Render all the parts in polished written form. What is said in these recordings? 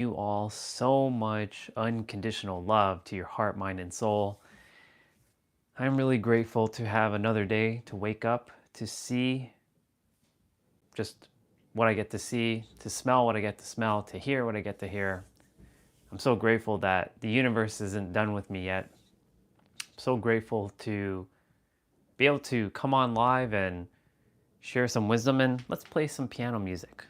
You all so much unconditional love to your heart, mind, and soul. I'm really grateful to have another day to wake up, to see just what I get to see, to smell what I get to smell, to hear what I get to hear. I'm so grateful that the universe isn't done with me yet. I'm so grateful to be able to come on live and share some wisdom, and let's play some piano music.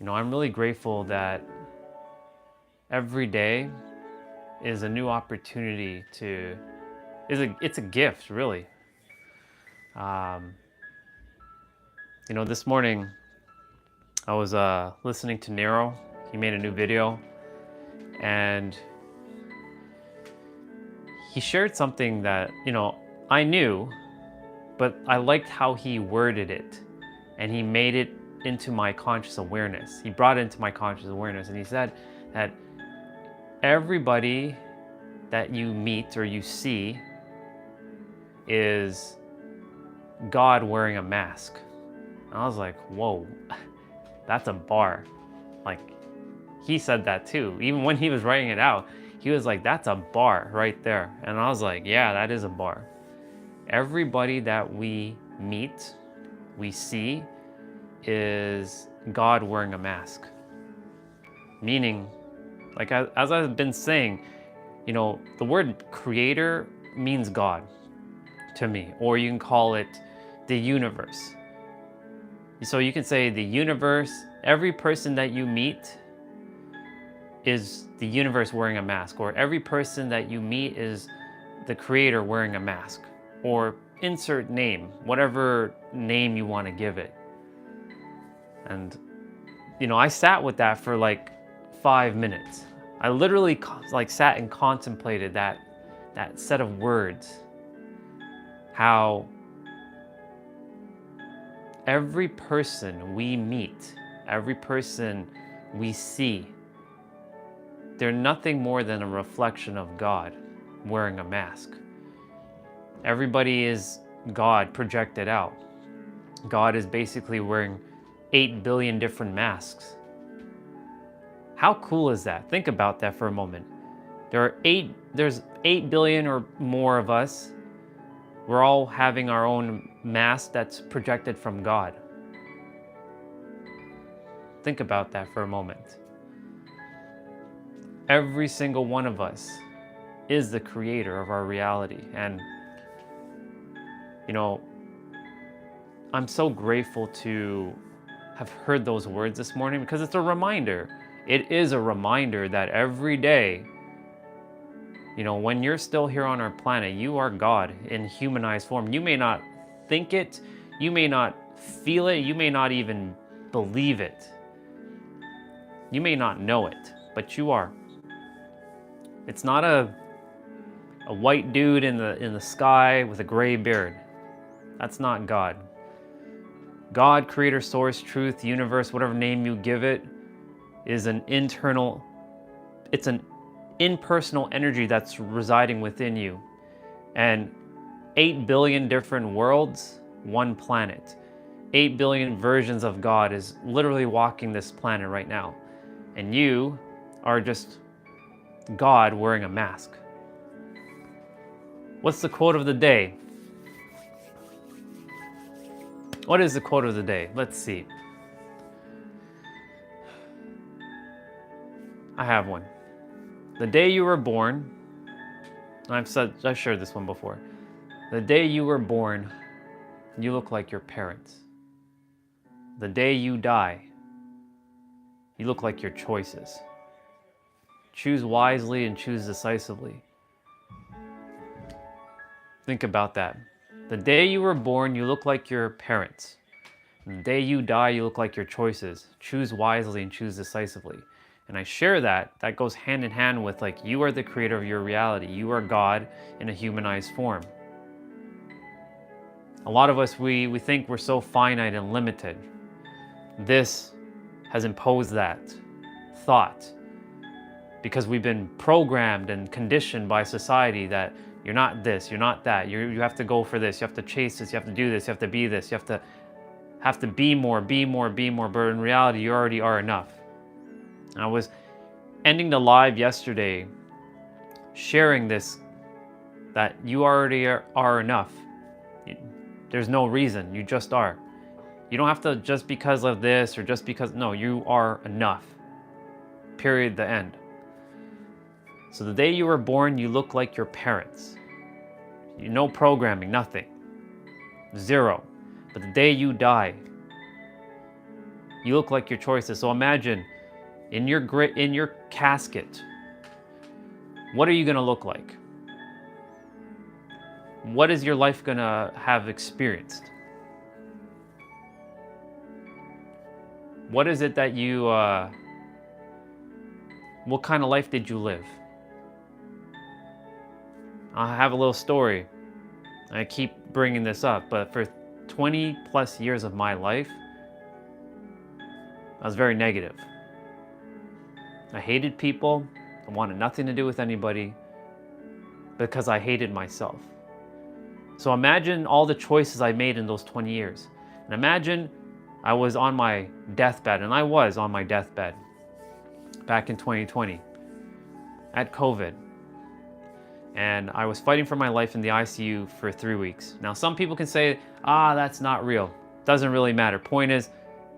I'm really grateful that every day is a new opportunity to it's a gift, really. um, this morning I was listening to Nero. He made a new video, and he shared something that I knew, but I liked how he worded it, and he made it into my conscious awareness. He brought it into my conscious awareness, and he said that everybody that you meet or you see is God wearing a mask. And I was like, whoa, that's a bar. Like, he said that too. Even when he was writing it out, he was like, that's a bar right there. And I was like, yeah, that is a bar. Everybody that we meet, we see, is God wearing a mask. Meaning, like as I've been saying, the word creator means God to me, or you can call it the universe. So you can say the universe, every person that you meet is the universe wearing a mask, or every person that you meet is the creator wearing a mask, or insert name, whatever name you want to give it. And, I sat with that for like 5 minutes. I literally sat and contemplated that set of words. How every person we meet, every person we see, they're nothing more than a reflection of God wearing a mask. Everybody is God projected out. God is basically wearing 8 billion different masks. How cool is that? Think about that for a moment. There's 8 billion or more of us. We're all having our own mask that's projected from God. Think about that for a moment. Every single one of us is the creator of our reality. And, I'm so grateful to have heard those words this morning, because it's a reminder. It is a reminder that every day, when you're still here on our planet, you are God in humanized form. You may not think it, you may not feel it, you may not even believe it. You may not know it, but you are. It's not a white dude in the sky with a gray beard. That's not God. God, creator, source, truth, universe, whatever name you give it, is an impersonal energy that's residing within you. And 8 billion different worlds, one planet. 8 billion versions of God is literally walking this planet right now. And you are just God wearing a mask. What's the quote of the day? What is the quote of the day? Let's see. I have one. The day you were born, I've shared this one before. The day you were born, you look like your parents. The day you die, you look like your choices. Choose wisely and choose decisively. Think about that. The day you were born, you look like your parents. And the day you die, you look like your choices. Choose wisely and choose decisively. And I share that goes hand in hand with, like, you are the creator of your reality. You are God in a humanized form. A lot of us, we think we're so finite and limited. This has imposed that thought because we've been programmed and conditioned by society that you're not this, you're not that, you have to go for this, you have to chase this, you have to do this, you have to be this, you have to have to be more, but in reality, you already are enough. I was ending the live yesterday sharing this, that you already are enough. There's no reason, you just are. You don't have to just because of this or just because, no, you are enough. Period, the end. So the day you were born, you look like your parents. No programming, nothing. Zero. But the day you die, you look like your choices. So imagine in your casket, what are you gonna look like? What is your life gonna have experienced? What is it that you, what kind of life did you live? I have a little story. I keep bringing this up, but for 20 plus years of my life, I was very negative. I hated people. I wanted nothing to do with anybody because I hated myself. So imagine all the choices I made in those 20 years. And imagine I was on my deathbed, and I was on my deathbed back in 2020. I had COVID. And I was fighting for my life in the ICU for 3 weeks. Now, some people can say, that's not real. Doesn't really matter. Point is,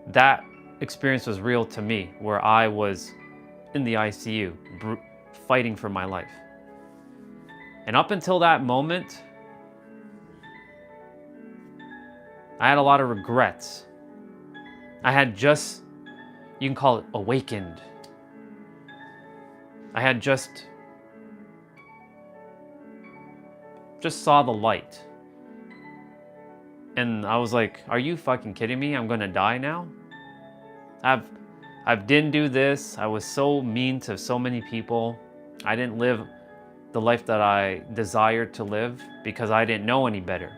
that experience was real to me, where I was in the ICU, fighting for my life. And up until that moment, I had a lot of regrets. I had just, you can call it awakened. I had just saw the light. And I was like, are you fucking kidding me? I'm gonna die now? I didn't do this. I was so mean to so many people. I didn't live the life that I desired to live because I didn't know any better.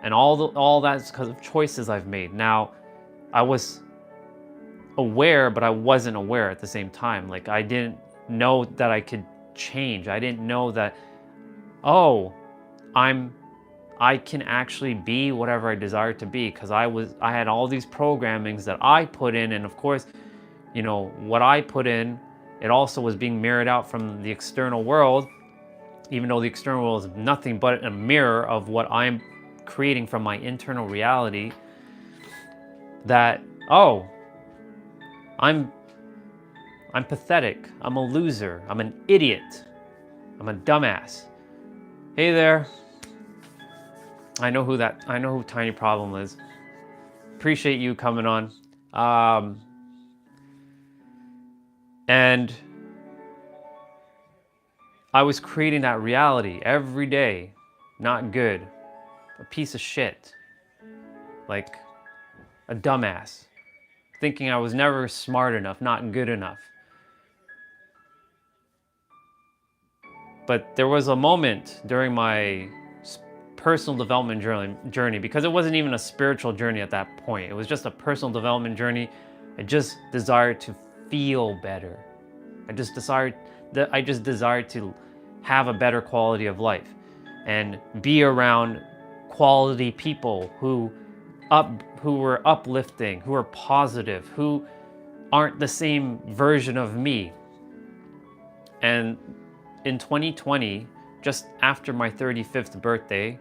And all that's because of choices I've made. Now, I was aware, but I wasn't aware at the same time. Like, I didn't know that I could change. I didn't know that, I can actually be whatever I desire to be, because I had all these programmings that I put in, and of course, what I put in, it also was being mirrored out from the external world, even though the external world is nothing but a mirror of what I'm creating from my internal reality. That, I'm pathetic, I'm a loser, I'm an idiot, I'm a dumbass. Hey there. I know who Tiny Problem is. Appreciate you coming on. And I was creating that reality every day. Not good. A piece of shit. Like a dumbass. Thinking I was never smart enough, not good enough. But there was a moment during my personal development journey, because it wasn't even a spiritual journey at that point. It was just a personal development journey. I just desired to feel better. I just desired to have a better quality of life and be around quality people who were uplifting, who are positive, who aren't the same version of me. And in 2020, just after my 35th birthday,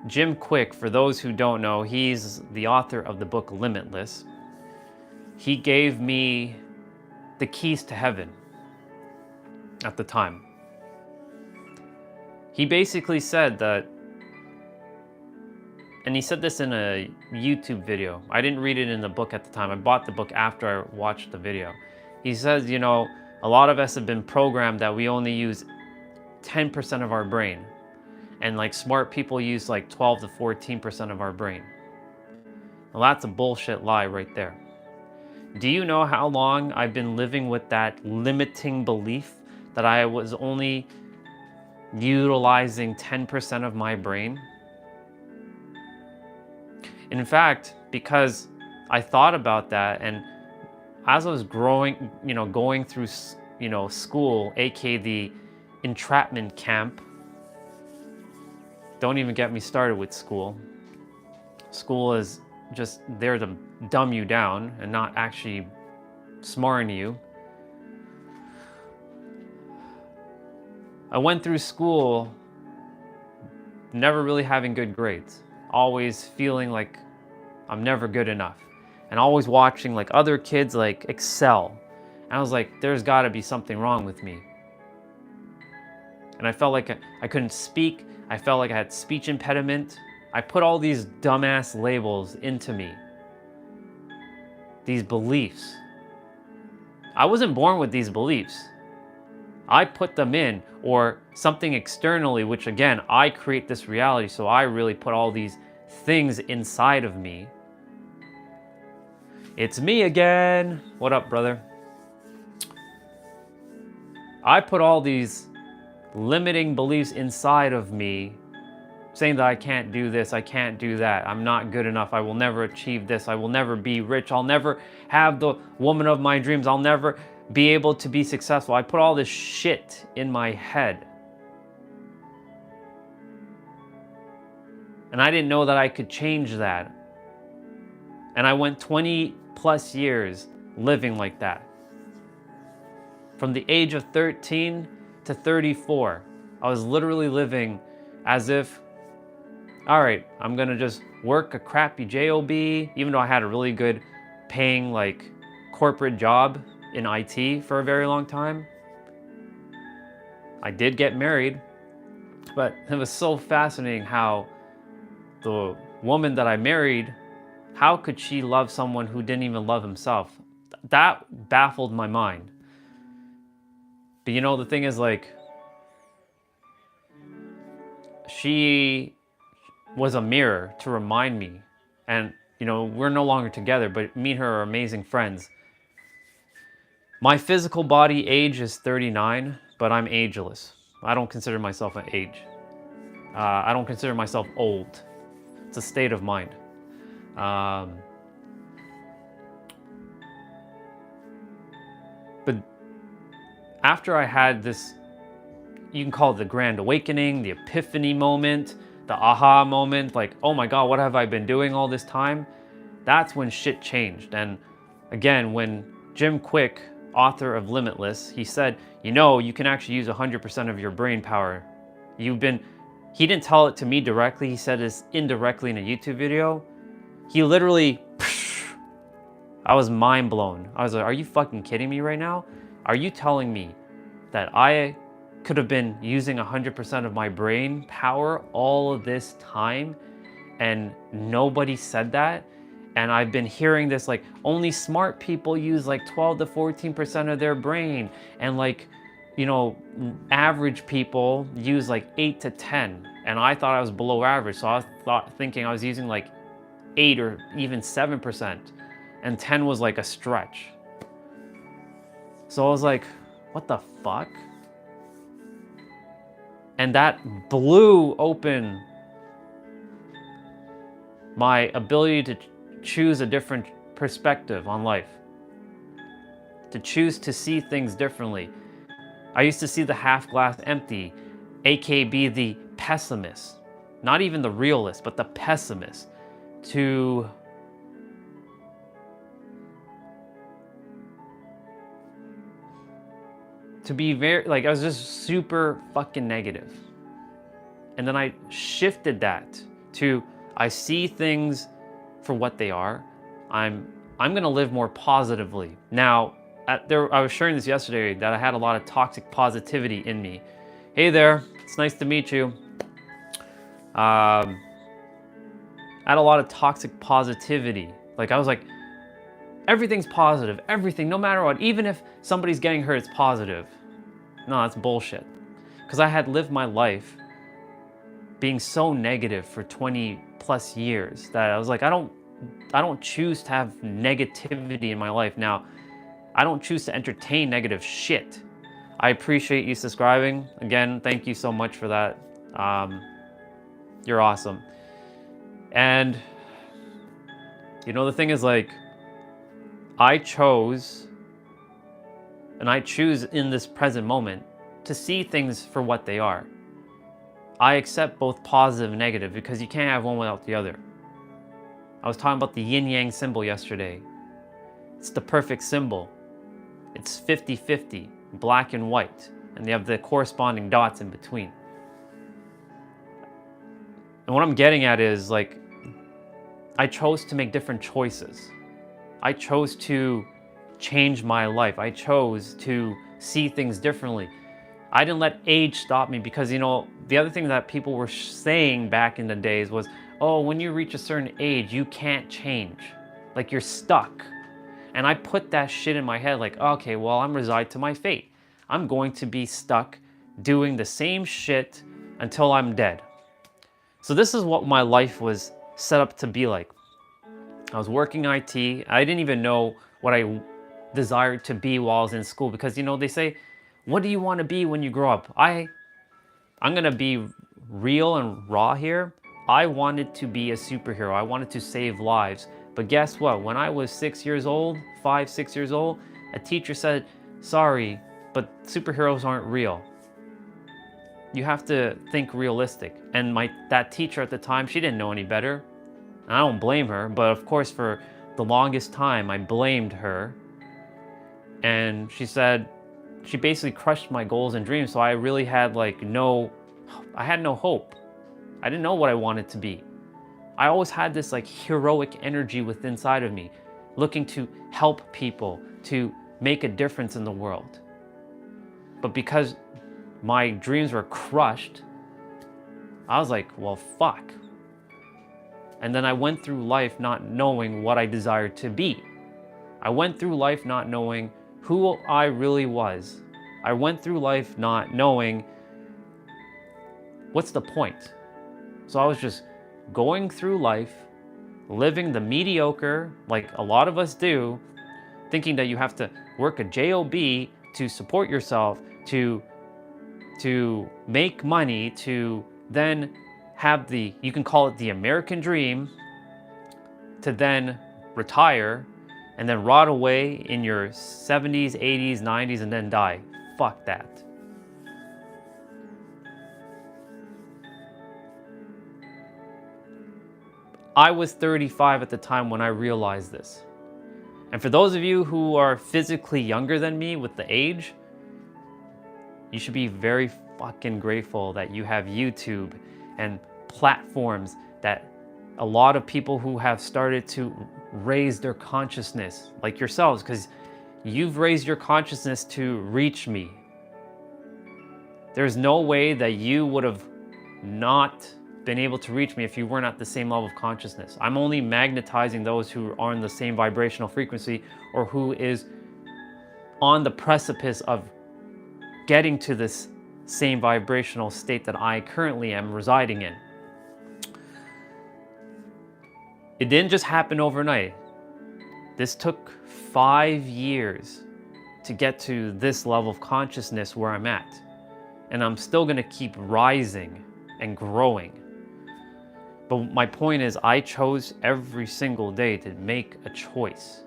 Jim Quick, for those who don't know, he's the author of the book Limitless. He gave me the keys to heaven at the time. He basically said that, and he said this in a YouTube video. I didn't read it in the book at the time. I bought the book after I watched the video. He says, a lot of us have been programmed that we only use 10% of our brain. And like smart people use like 12 to 14% of our brain. Well, that's a bullshit lie right there. Do you know how long I've been living with that limiting belief that I was only utilizing 10% of my brain? In fact, because I thought about that, and as I was growing, going through, school, aka the entrapment camp. Don't even get me started with school. School is just there to dumb you down and not actually smarten you. I went through school never really having good grades, always feeling like I'm never good enough, and always watching like other kids like excel. And I was like, there's got to be something wrong with me. And I felt like I couldn't speak. I felt like I had speech impediment. I put all these dumbass labels into me, these beliefs. I wasn't born with these beliefs. I put them in, or something externally, which again, I create this reality. So I really put all these things inside of me. It's me again. What up, brother? I put all these limiting beliefs inside of me, saying that I can't do this, I can't do that, I'm not good enough, I will never achieve this, I will never be rich, I'll never have the woman of my dreams, I'll never be able to be successful. I put all this shit in my head. And I didn't know that I could change that. And I went 20 plus years living like that. From the age of 13 to 34, I was literally living as if, all right, I'm gonna just work a crappy job, even though I had a really good paying like corporate job in IT for a very long time. I did get married, but it was so fascinating how the woman that I married, how could she love someone who didn't even love himself? That baffled my mind. But you know, the thing is, like, she was a mirror to remind me. And, you know, we're no longer together, but me and her are amazing friends. My physical body age is 39, but I'm ageless. I don't consider myself an age. I don't consider myself old. It's a state of mind. But after I had this, you can call it the grand awakening, the epiphany moment, the aha moment, like, oh my God, what have I been doing all this time? That's when shit changed. And again, when Jim Quick, author of Limitless, he said, you know, you can actually use 100% of your brain power. He didn't tell it to me directly, he said this indirectly in a YouTube video. He literally, I was mind blown. I was like, are you fucking kidding me right now? Are you telling me that I could have been using 100% of my brain power all of this time and nobody said that? And I've been hearing this, like, only smart people use like 12 to 14% of their brain, and like, you know, average people use like 8 to 10. And I thought I was below average, so I was thinking I was using like 8 or even 7%, and 10 was like a stretch. So I was like, what the fuck? And that blew open my ability to choose a different perspective on life, to choose to see things differently. I used to see the half glass empty, aka be the pessimist, not even the realist, but the pessimist, to be very, like, I was just super fucking negative. And then I shifted that to, I see things for what they are. I'm gonna live more positively. Now, I was sharing this yesterday that I had a lot of toxic positivity in me. Hey there, it's nice to meet you. I had a lot of toxic positivity. Like, I was like, everything's positive, everything, no matter what, even if somebody's getting hurt, it's positive. No, that's bullshit. Because I had lived my life being so negative for 20 plus years that I was like, I don't choose to have negativity in my life. Now, I don't choose to entertain negative shit. I appreciate you subscribing. Again, thank you so much for that. You're awesome. And, you know, the thing is, like, I chose, and I choose in this present moment to see things for what they are. I accept both positive and negative because you can't have one without the other. I was talking about the yin-yang symbol yesterday. It's the perfect symbol. It's 50-50, black and white, and they have the corresponding dots in between. And what I'm getting at is, like, I chose to make different choices. I chose to change my life. I chose to see things differently. I didn't let age stop me, because, you know, the other thing that people were saying back in the days was, oh, when you reach a certain age, you can't change. Like, you're stuck. And I put that shit in my head, like, okay, well, I'm resigned to my fate. I'm going to be stuck doing the same shit until I'm dead. So this is what my life was set up to be like. I was working IT. I didn't even know what I desired to be while I was in school, because, you know, they say, what do you want to be when you grow up? I'm going to be real and raw here. I wanted to be a superhero. I wanted to save lives. But guess what? When I was 6 years old, 5, 6 years old, a teacher said, sorry, but superheroes aren't real. You have to think realistic. And that teacher at the time, she didn't know any better. And I don't blame her, but of course for the longest time I blamed her. And she said, she basically crushed my goals and dreams. So I really had I had no hope. I didn't know what I wanted to be. I always had this like heroic energy within inside of me, looking to help people, to make a difference in the world. But because my dreams were crushed, I was like, well, fuck. And then I went through life not knowing what I desired to be. I went through life not knowing who I really was. I went through life not knowing what's the point. So I was just going through life, living the mediocre, like a lot of us do, thinking that you have to work a job to support yourself, to make money, to then have you can call it the American dream, to then retire and then rot away in your 70s, 80s, 90s, and then die. Fuck that. I was 35 at the time when I realized this. And for those of you who are physically younger than me with the age, you should be very fucking grateful that you have YouTube and platforms that a lot of people who have started to raise their consciousness, like yourselves, because you've raised your consciousness to reach me. There's no way that you would have not been able to reach me if you weren't at the same level of consciousness. I'm only magnetizing those who are on the same vibrational frequency, or who is on the precipice of getting to this same vibrational state that I currently am residing in. It didn't just happen overnight. This took 5 years to get to this level of consciousness where I'm at. And I'm still gonna keep rising and growing. But my point is, I chose every single day to make a choice.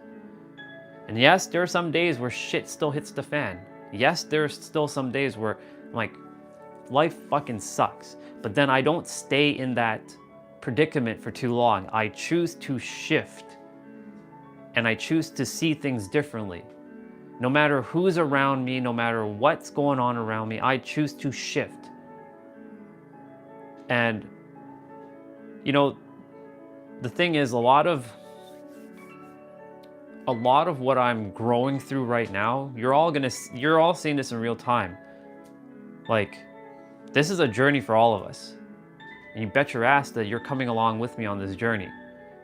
And yes, there are some days where shit still hits the fan. Yes, there's still some days where like life fucking sucks. But then I don't stay in that predicament for too long. I choose to shift, and I choose to see things differently. No matter who's around me, no matter what's going on around me, I choose to shift. And you know, the thing is, a lot of what I'm growing through right now, you're all seeing this in real time. Like, this is a journey for all of us. And you bet your ass that you're coming along with me on this journey.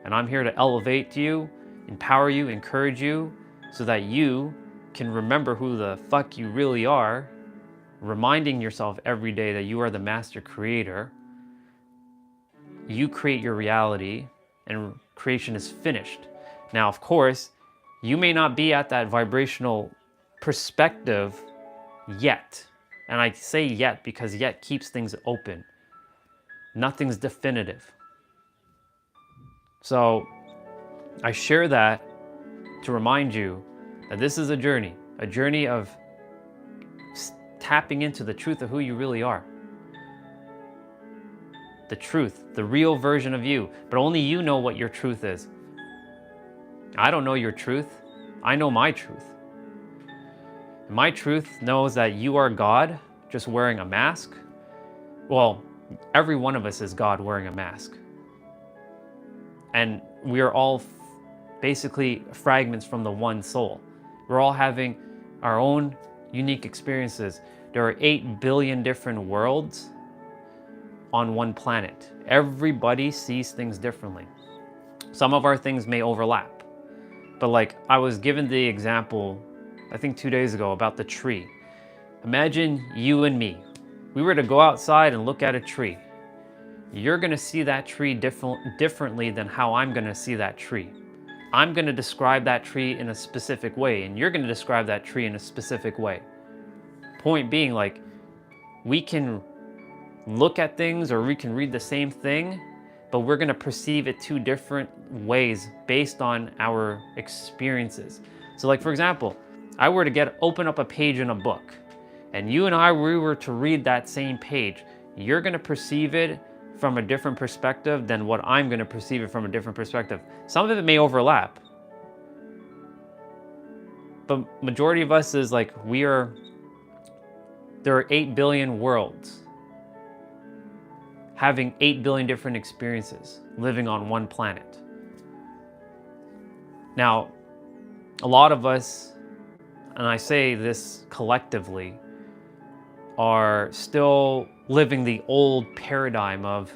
And I'm here to elevate you, empower you, encourage you, so that you can remember who the fuck you really are, reminding yourself every day that you are the master creator. You create your reality, and creation is finished. Now, of course, you may not be at that vibrational perspective yet. And I say yet because yet keeps things open. Nothing's definitive. So I share that to remind you that this is a journey of tapping into the truth of who you really are. The truth, the real version of you, but only you know what your truth is. I don't know your truth. I know my truth. And my truth knows that you are God just wearing a mask. Well, every one of us is God wearing a mask. And we are all basically fragments from the one soul. We're all having our own unique experiences. There are 8 billion different worlds on one planet. Everybody sees things differently. Some of our things may overlap. But like I was given the example, I think 2 days ago, about the tree. Imagine you and me. We were to go outside and look at a tree. You're gonna see that tree differently than how I'm gonna see that tree. I'm gonna describe that tree in a specific way, and you're gonna describe that tree in a specific way. Point being, like, we can look at things or we can read the same thing, but we're gonna perceive it 2 different ways based on our experiences. So like, for example, I were to open up a page in a book, and you and I, we were to read that same page. You're gonna perceive it from a different perspective than what I'm gonna perceive it from a different perspective. Some of it may overlap, but majority of us is like, there are 8 billion worlds having 8 billion different experiences living on one planet. Now, a lot of us, and I say this collectively, are still living the old paradigm of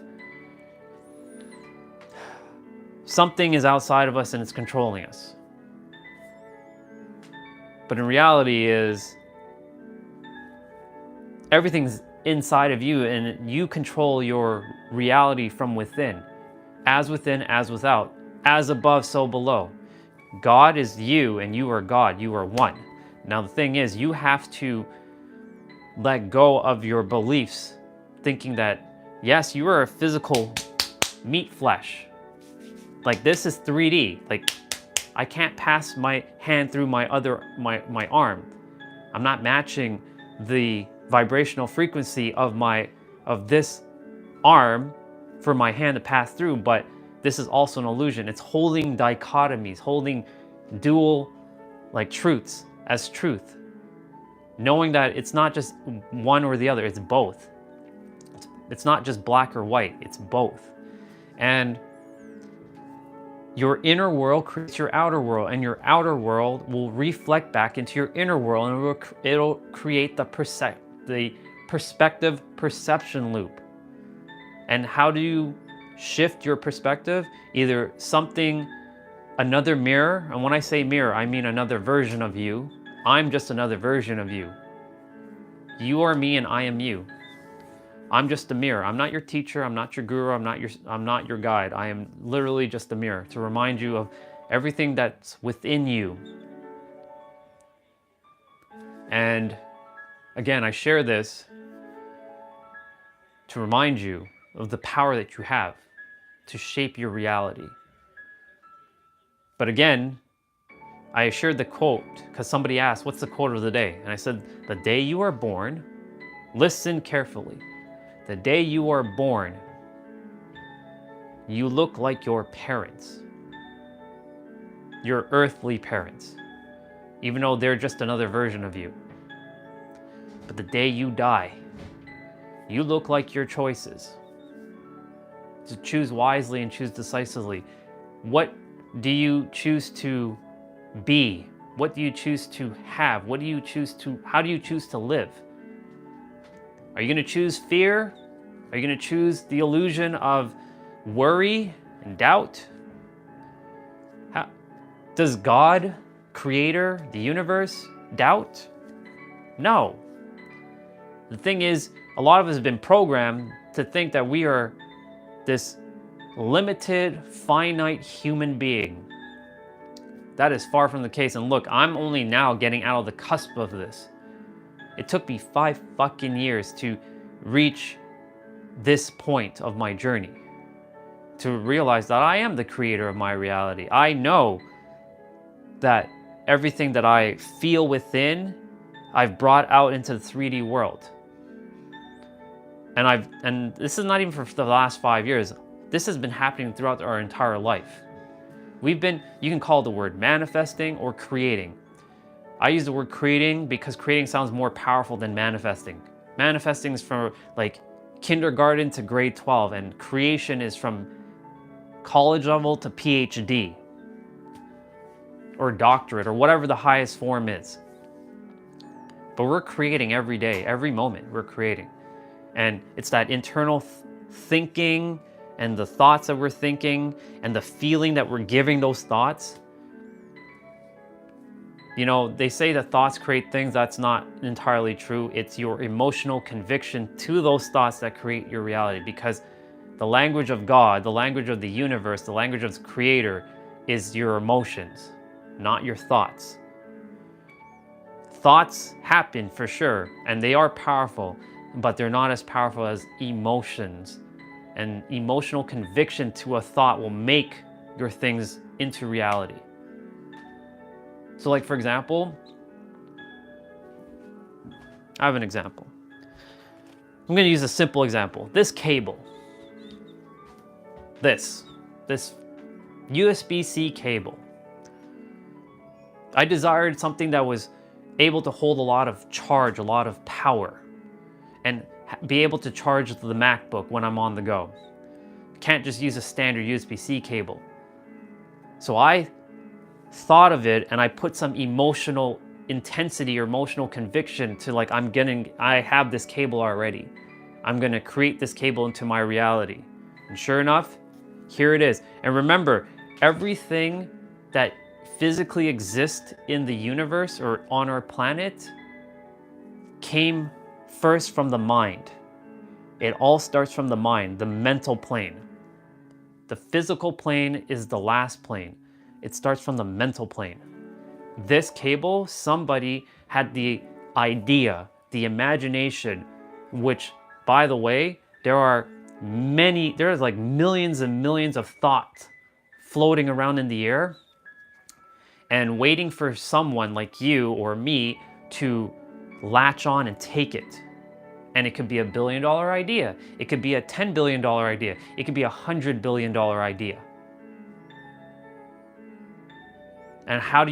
something is outside of us and it's controlling us. But in reality is everything's inside of you, and you control your reality from within, as without, as above, so below. God is you and you are God, you are one. Now the thing is, you have to let go of your beliefs, thinking that, yes, you are a physical meat flesh. Like, this is 3D. Like, I can't pass my hand through my arm. I'm not matching the vibrational frequency of this arm for my hand to pass through, but this is also an illusion. It's holding dichotomies, holding dual like truths as truth. Knowing that it's not just one or the other, it's both. It's not just black or white, it's both. And your inner world creates your outer world, and your outer world will reflect back into your inner world, and it'll create the perspective perception loop. And how do you shift your perspective? Either another mirror, and when I say mirror, I mean another version of you. I'm just another version of you. You are me and I am you. I'm just a mirror. I'm not your teacher, I'm not your guru, I'm not your guide. I am literally just a mirror to remind you of everything that's within you. And again, I share this to remind you of the power that you have to shape your reality. But again, I shared the quote because somebody asked, what's the quote of the day? And I said, the day you are born, listen carefully. The day you are born, you look like your parents, your earthly parents, even though they're just another version of you. But the day you die, you look like your choices. To choose wisely and choose decisively. What do you choose to be? What do you choose to have? How do you choose to live? Are you going to choose fear? Are you going to choose the illusion of worry and doubt? Does God, creator, the universe, doubt? No. The thing is, a lot of us have been programmed to think that we are this limited, finite human being. That is far from the case. And look, I'm only now getting out of the cusp of this. It took me 5 fucking years to reach this point of my journey, to realize that I am the creator of my reality. I know that everything that I feel within, I've brought out into the 3D world. And this is not even for the last 5 years. This has been happening throughout our entire life. You can call the word manifesting or creating. I use the word creating because creating sounds more powerful than manifesting. Manifesting is from like kindergarten to grade 12, and creation is from college level to PhD or doctorate or whatever the highest form is. But we're creating every day, every moment we're creating. And it's that internal thinking and the thoughts that we're thinking and the feeling that we're giving those thoughts. You know, they say that thoughts create things. That's not entirely true. It's your emotional conviction to those thoughts that create your reality, because the language of God, the language of the universe, the language of the Creator is your emotions, not your thoughts. Thoughts happen for sure, and they are powerful, but they're not as powerful as emotions. And emotional conviction to a thought will make your things into reality. So like, for example, I have an example. I'm going to use a simple example. This cable, this USB-C cable. I desired something that was able to hold a lot of charge, a lot of power, and be able to charge the MacBook when I'm on the go. Can't just use a standard USB-C cable. So I thought of it and I put some emotional intensity or emotional conviction to, like, I have this cable already. I'm gonna create this cable into my reality. And sure enough, here it is. And remember, everything that physically exists in the universe or on our planet came first from the mind. It all starts from the mind, the mental plane. The physical plane is the last plane. It starts from the mental plane. This cable, somebody had the idea, the imagination, which, by the way, there's like millions and millions of thoughts floating around in the air and waiting for someone like you or me to latch on and take it. And it could be $1 billion idea. It could be a $10 billion idea. It could be a $100 billion idea. And how do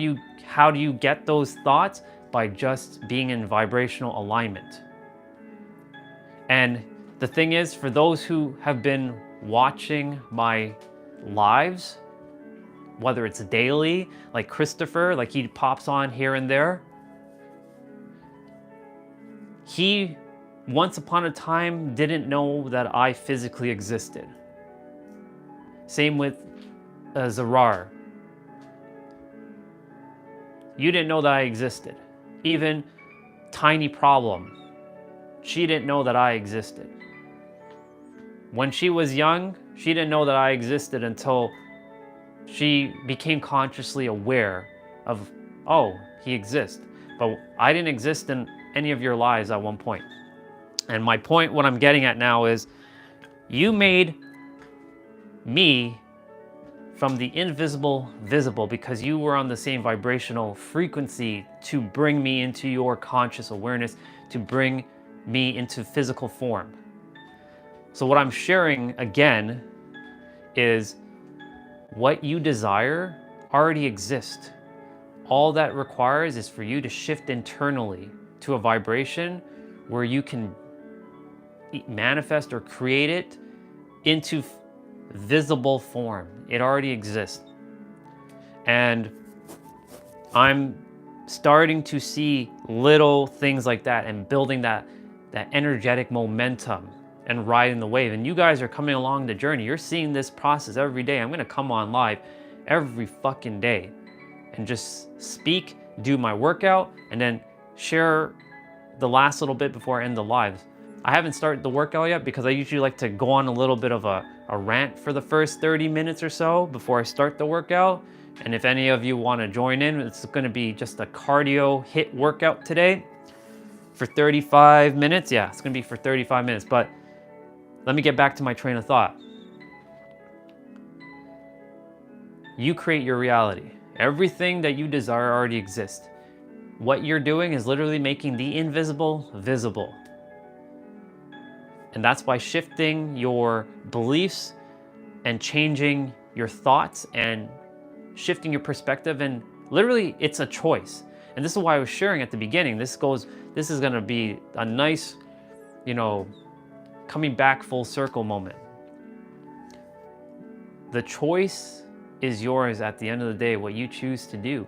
you get those thoughts? By just being in vibrational alignment. And the thing is, for those who have been watching my lives, whether it's daily, like Christopher, like he pops on here and there, he once upon a time didn't know that I physically existed. Same with Zarar. You didn't know that I existed. Even Tiny Problem, she didn't know that I existed. When she was young, she didn't know that I existed until she became consciously aware of, oh, he exists. But I didn't exist in any of your lives at one point. And my point, what I'm getting at now is, you made me from the invisible visible because you were on the same vibrational frequency to bring me into your conscious awareness, to bring me into physical form. So what I'm sharing again is what you desire already exists. All that requires is for you to shift internally to a vibration where you can manifest or create it into visible form. It already exists. And I'm starting to see little things like that and building that energetic momentum and riding the wave. And you guys are coming along the journey. You're seeing this process every day. I'm gonna come on live every fucking day and just speak, do my workout, and then share the last little bit before I end the live. I haven't started the workout yet because I usually like to go on a little bit of a rant for the first 30 minutes or so before I start the workout. And if any of you want to join in, it's going to be just a cardio HIIT workout today for 35 minutes. Yeah, it's going to be for 35 minutes. But let me get back to my train of thought. You create your reality. Everything that you desire already exists. What you're doing is literally making the invisible visible. And that's by shifting your beliefs and changing your thoughts and shifting your perspective, and literally it's a choice. And this is why I was sharing at the beginning. This is going to be a nice, coming back full circle moment. The choice is yours at the end of the day, what you choose to do.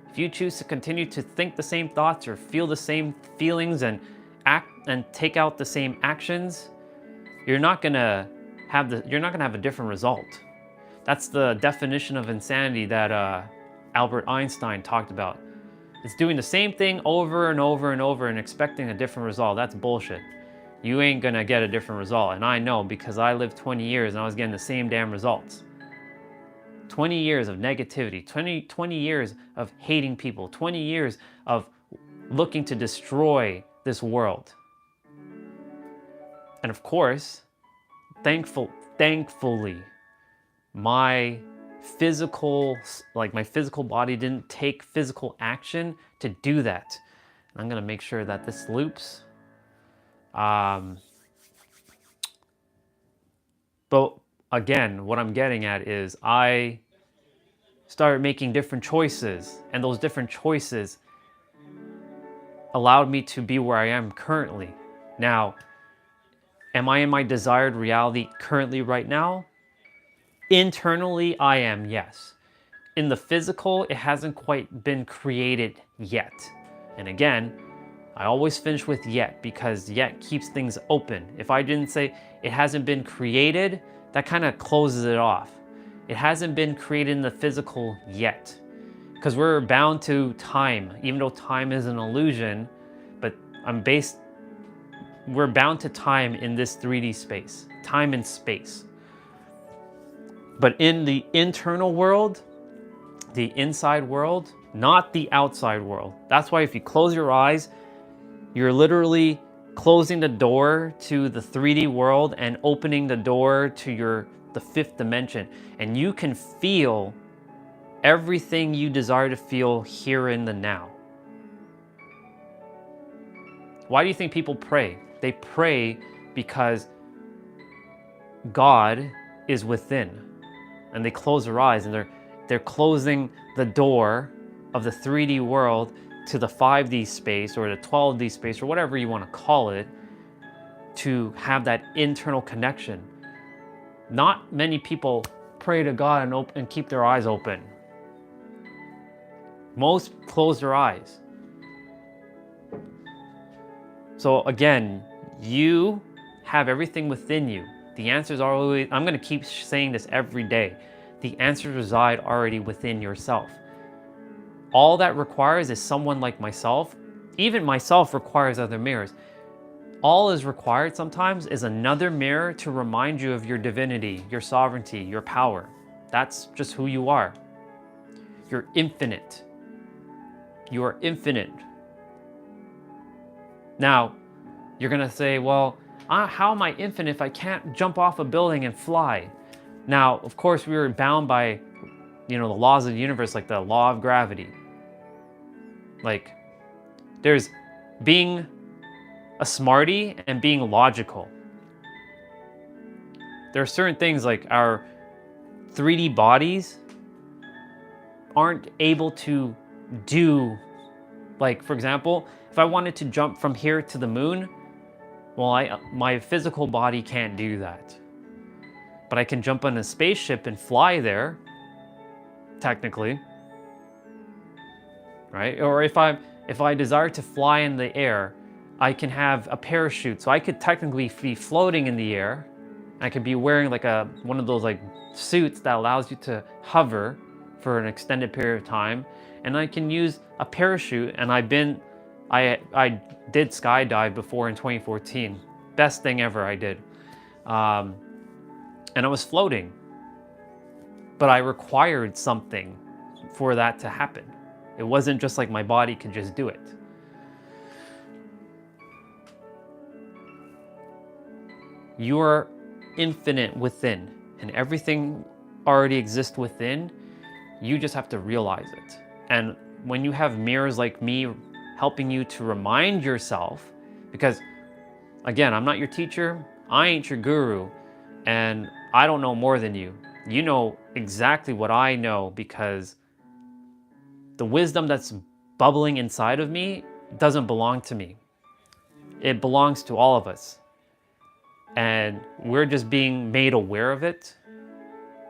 If you choose to continue to think the same thoughts or feel the same feelings and act and take out the same actions, you're not gonna have a different result. That's the definition of insanity that Albert Einstein talked about. It's doing the same thing over and over and over and expecting a different result. That's bullshit. You ain't gonna get a different result. And I know, because I lived 20 years and I was getting the same damn results. 20 years of negativity, 20 years of hating people, 20 years of looking to destroy this world. And of course, thankfully, my physical body didn't take physical action to do that. And I'm gonna make sure that this loops. But again, what I'm getting at is I started making different choices, and those different choices allowed me to be where I am currently. Now, am I in my desired reality currently right now? Internally, I am, yes. In the physical, it hasn't quite been created yet. And again, I always finish with yet, because yet keeps things open. If I didn't say it hasn't been created, that kind of closes it off. It hasn't been created in the physical yet, because we're bound to time, even though time is an illusion, but we're bound to time in this 3D space, time and space. But in the internal world, the inside world, not the outside world. That's why if you close your eyes, you're literally closing the door to the 3D world and opening the door to the 5th dimension. And you can feel everything you desire to feel here in the now. Why do you think people pray? They pray because God is within. And they close their eyes, and they're closing the door of the 3D world to the 5D space or the 12D space or whatever you want to call it, to have that internal connection. Not many people pray to God and keep their eyes open. Most close their eyes. So again, you have everything within you. The answers are always, I'm going to keep saying this every day. The answers reside already within yourself. All that requires is someone like myself. Even myself requires other mirrors. All is required sometimes is another mirror to remind you of your divinity, your sovereignty, your power. That's just who you are. You're infinite. You are infinite. Now, you're going to say, well, how am I infinite if I can't jump off a building and fly? Now, of course, we were bound by, the laws of the universe, like the law of gravity. Like, there's being a smarty and being logical. There are certain things like our 3D bodies aren't able to do. Like, for example, if I wanted to jump from here to the moon, well, my physical body can't do that. But I can jump on a spaceship and fly there, technically. Right? Or if I desire to fly in the air, I can have a parachute. So I could technically be floating in the air. I could be wearing like one of those like suits that allows you to hover for an extended period of time. And I can use a parachute, and I did skydive before in 2014. Best thing ever I did. And I was floating. But I required something for that to happen. It wasn't just like my body could just do it. You are infinite within, and everything already exists within. You just have to realize it. And when you have mirrors like me helping you to remind yourself, because again, I'm not your teacher, I ain't your guru, and I don't know more than you. You know exactly what I know, because the wisdom that's bubbling inside of me doesn't belong to me. It belongs to all of us. And we're just being made aware of it,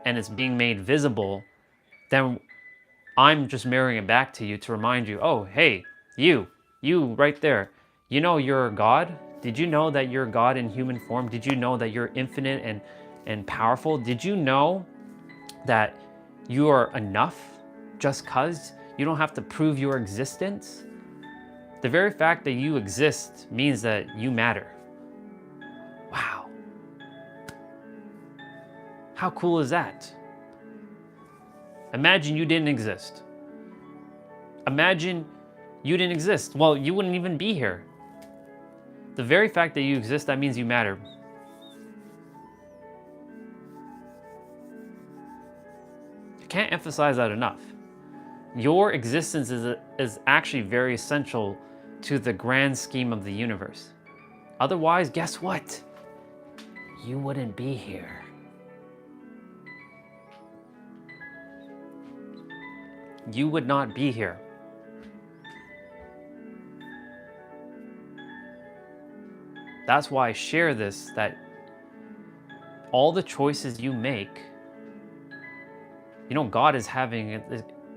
and it's being made visible. Then I'm just mirroring it back to you to remind you, oh, hey, you right there. You know you're God? Did you know that you're God in human form? Did you know that you're infinite and powerful? Did you know that you are enough just because? You don't have to prove your existence. The very fact that you exist means that you matter. Wow. How cool is that? Imagine you didn't exist. Imagine you didn't exist. Well, you wouldn't even be here. The very fact that you exist, that means you matter. I can't emphasize that enough. Your existence is actually very essential to the grand scheme of the universe. Otherwise, guess what? You wouldn't be here. You would not be here. That's why I share this, that all the choices you make, God is having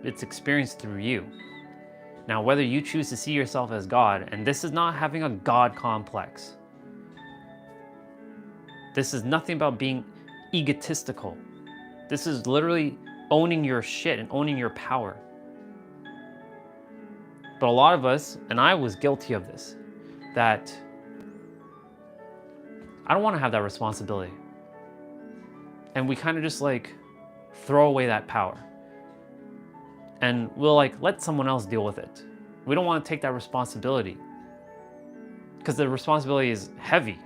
its experience through you. Now, whether you choose to see yourself as God, and this is not having a God complex. This is nothing about being egotistical. This is literally owning your shit and owning your power. But a lot of us, and I was guilty of this, that I don't want to have that responsibility. And we kind of just throw away that power. And we'll let someone else deal with it. We don't want to take that responsibility, because the responsibility is heavy.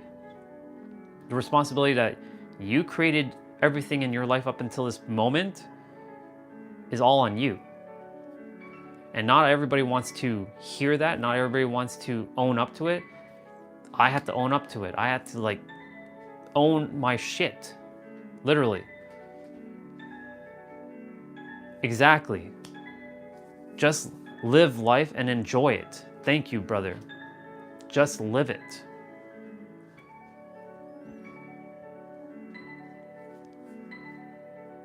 The responsibility that you created everything in your life up until this moment is all on you. And not everybody wants to hear that. Not everybody wants to own up to it. I have to own up to it. I have to own my shit. Literally. Exactly. Just live life and enjoy it. Thank you, brother. Just live it.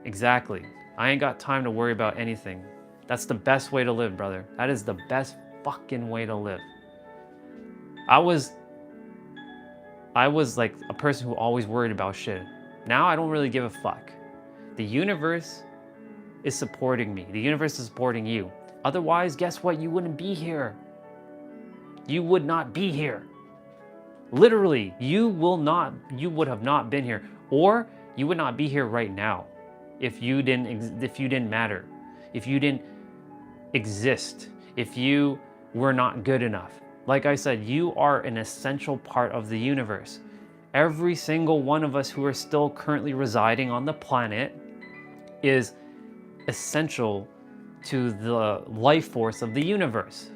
Exactly. I ain't got time to worry about anything. That's the best way to live, brother. That is the best fucking way to live. I was like a person who always worried about shit. Now I don't really give a fuck. The universe is supporting me. The universe is supporting you. Otherwise, guess what? You wouldn't be here. You would not be here. Literally, you would have not been here. Or you would not be here right now if you didn't matter, if you didn't exist, if you were not good enough. Like I said, you are an essential part of the universe. Every single one of us who are still currently residing on the planet is essential to the life force of the universe.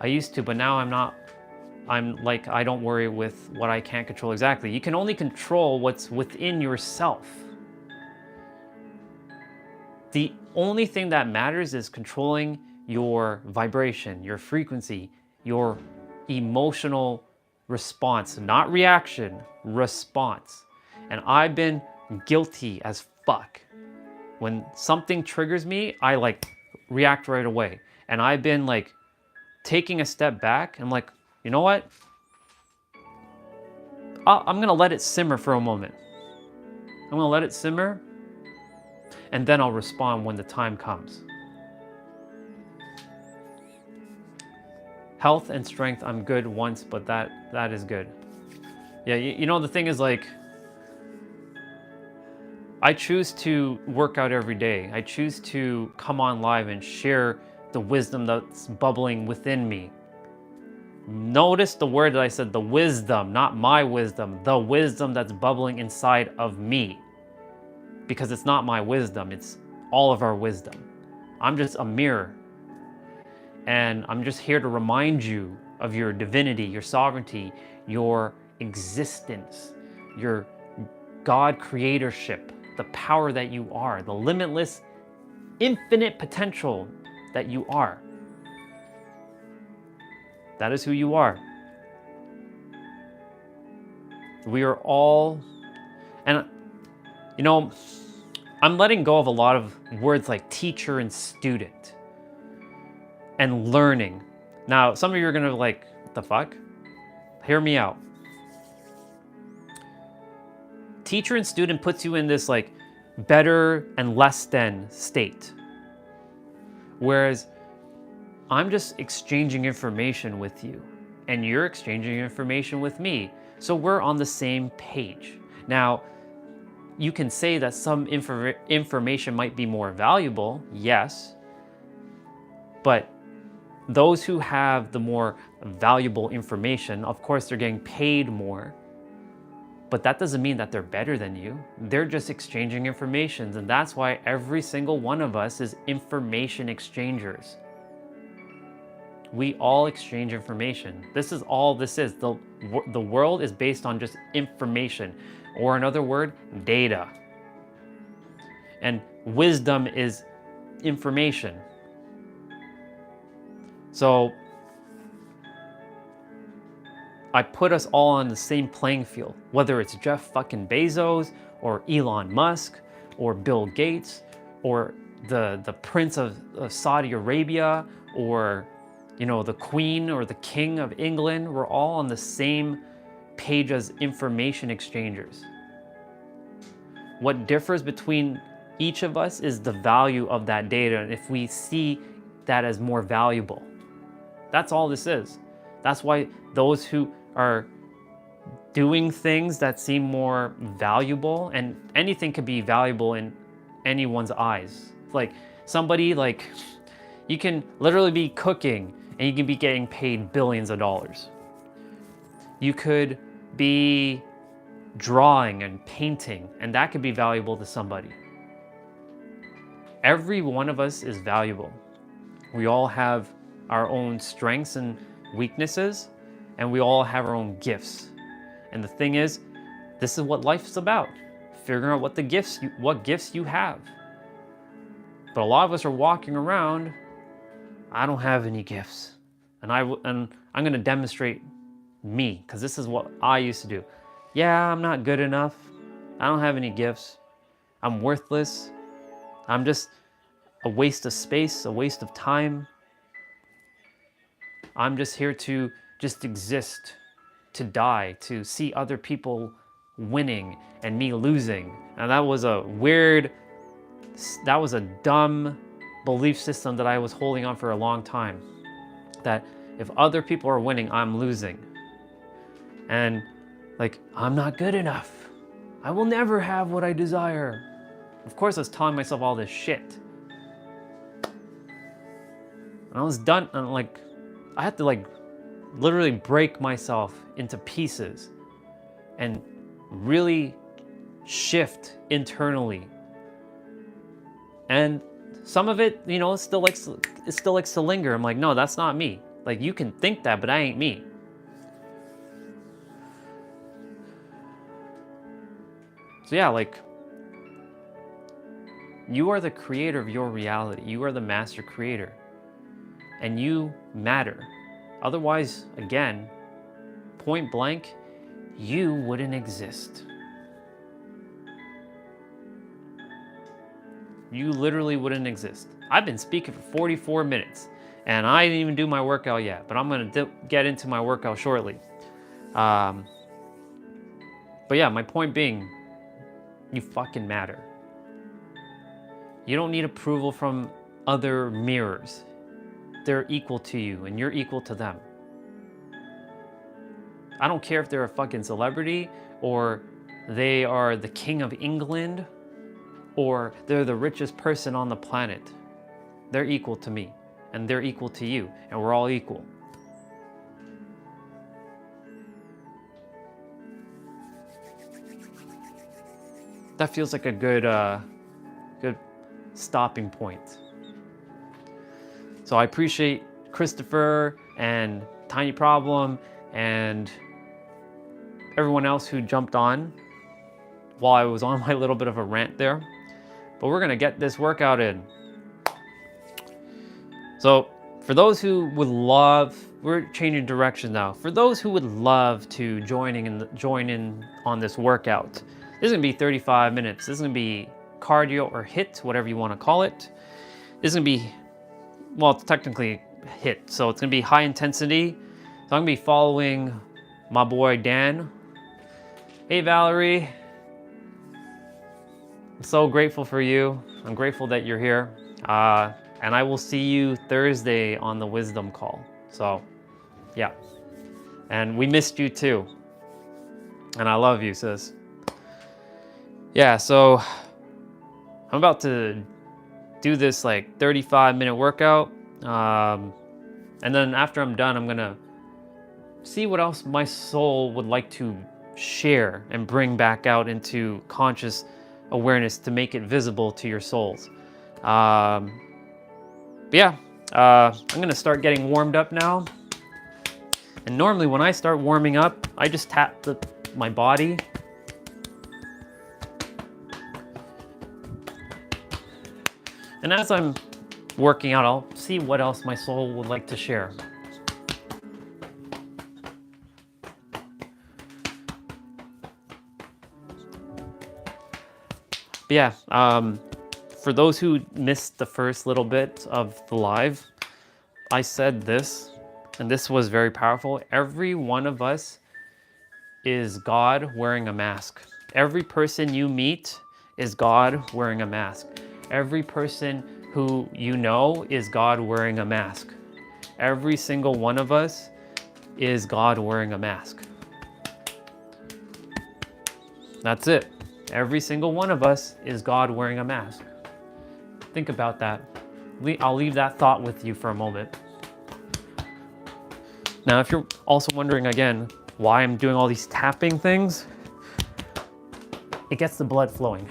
I used to, but now I'm not. I don't worry with what I can't control exactly. You can only control what's within yourself. The only thing that matters is controlling your vibration, your frequency, your emotional response, not reaction, response. And I've been guilty as fuck. When something triggers me, I react right away. And I've been taking a step back and you know what? I'm gonna let it simmer for a moment. I'm gonna let it simmer, and then I'll respond when the time comes. Health and strength, I'm good once, but that is good. Yeah, the thing is I choose to work out every day. I choose to come on live and share the wisdom that's bubbling within me. Notice the word that I said, the wisdom, not my wisdom, the wisdom that's bubbling inside of me. Because it's not my wisdom, it's all of our wisdom. I'm just a mirror. And I'm just here to remind you of your divinity, your sovereignty, your existence, your God creatorship, the power that you are, the limitless, infinite potential that you are. That is who you are. We are all, and you know, I'm letting go of a lot of words like teacher and student and learning. Now, some of you are gonna be like, what the fuck? Hear me out. Teacher and student puts you in this like better and less than state. Whereas I'm just exchanging information with you and you're exchanging information with me. So we're on the same page. Now, you can say that some information might be more valuable, yes, but those who have the more valuable information, of course, they're getting paid more, but that doesn't mean that they're better than you. They're just exchanging information, and that's why every single one of us is information exchangers. We all exchange information. This is all this is. The world is based on just information, or another word, data. And wisdom is information. So I put us all on the same playing field, whether it's Jeff fucking Bezos or Elon Musk or Bill Gates or the Prince of Saudi Arabia or the Queen or the King of England. We're all on the same page as information exchangers. What differs between each of us is the value of that data, and if we see that as more valuable. That's all this is. That's why those who are doing things that seem more valuable, and anything could be valuable in anyone's eyes. Like somebody, like you can literally be cooking and you can be getting paid billions of dollars. You could be drawing and painting, and that could be valuable to somebody. Every one of us is valuable. We all have our own strengths and weaknesses, and we all have our own gifts. And the thing is, this is what life's about. Figuring out what gifts you have. But a lot of us are walking around, I don't have any gifts. And I'm going to demonstrate me, because this is what I used to do. Yeah, I'm not good enough. I don't have any gifts. I'm worthless. I'm just a waste of space, a waste of time. I'm just here to just exist, to die, to see other people winning and me losing. And that was a dumb belief system that I was holding on for a long time. That if other people are winning, I'm losing. And like, I'm not good enough. I will never have what I desire. Of course, I was telling myself all this shit. And I was done, and like, I had to like literally break myself into pieces and really shift internally. And some of it, it still likes to linger. I'm like, no, that's not me. Like, you can think that, but I ain't me. So yeah, like, you are the creator of your reality. You are the master creator. And you matter. Otherwise, again, point blank, you wouldn't exist. You literally wouldn't exist. I've been speaking for 44 minutes, and I didn't even do my workout yet, but I'm gonna get into my workout shortly. But yeah, my point being, you fucking matter. You don't need approval from other mirrors. They're equal to you, and you're equal to them. I don't care if they're a fucking celebrity, or they are the King of England, or they're the richest person on the planet. They're equal to me, and they're equal to you, and we're all equal. That feels like a good stopping point. So I appreciate Christopher and Tiny Problem and everyone else who jumped on. while I was on my little bit of a rant there. But we're gonna get this workout in. So for those who would love, we're changing direction now. For those who would love to join in on this workout, this is gonna be 35 minutes. This is gonna be cardio or HIIT, whatever you wanna call it. This is gonna be, well, it's technically HIIT, so it's gonna be high intensity. So I'm gonna be following my boy Dan. Hey Valerie, I'm so grateful for you. I'm grateful that you're here. And I will see you Thursday on the wisdom call. So yeah, and we missed you too. And I love you, sis. Yeah, so I'm about to do this like 35-minute workout. And then after I'm done, I'm gonna see what else my soul would like to share and bring back out into conscious awareness to make it visible to your souls. But yeah, I'm gonna start getting warmed up now. And normally when I start warming up, I just tap my body. And as I'm working out, I'll see what else my soul would like to share. But yeah, for those who missed the first little bit of the live, I said this, and this was very powerful. Every one of us is God wearing a mask. Every person you meet is God wearing a mask. Every person who you know is God wearing a mask. Every single one of us is God wearing a mask. That's it. Every single one of us is God wearing a mask. Think about that. I'll leave that thought with you for a moment. Now, if you're also wondering again why I'm doing all these tapping things, it gets the blood flowing.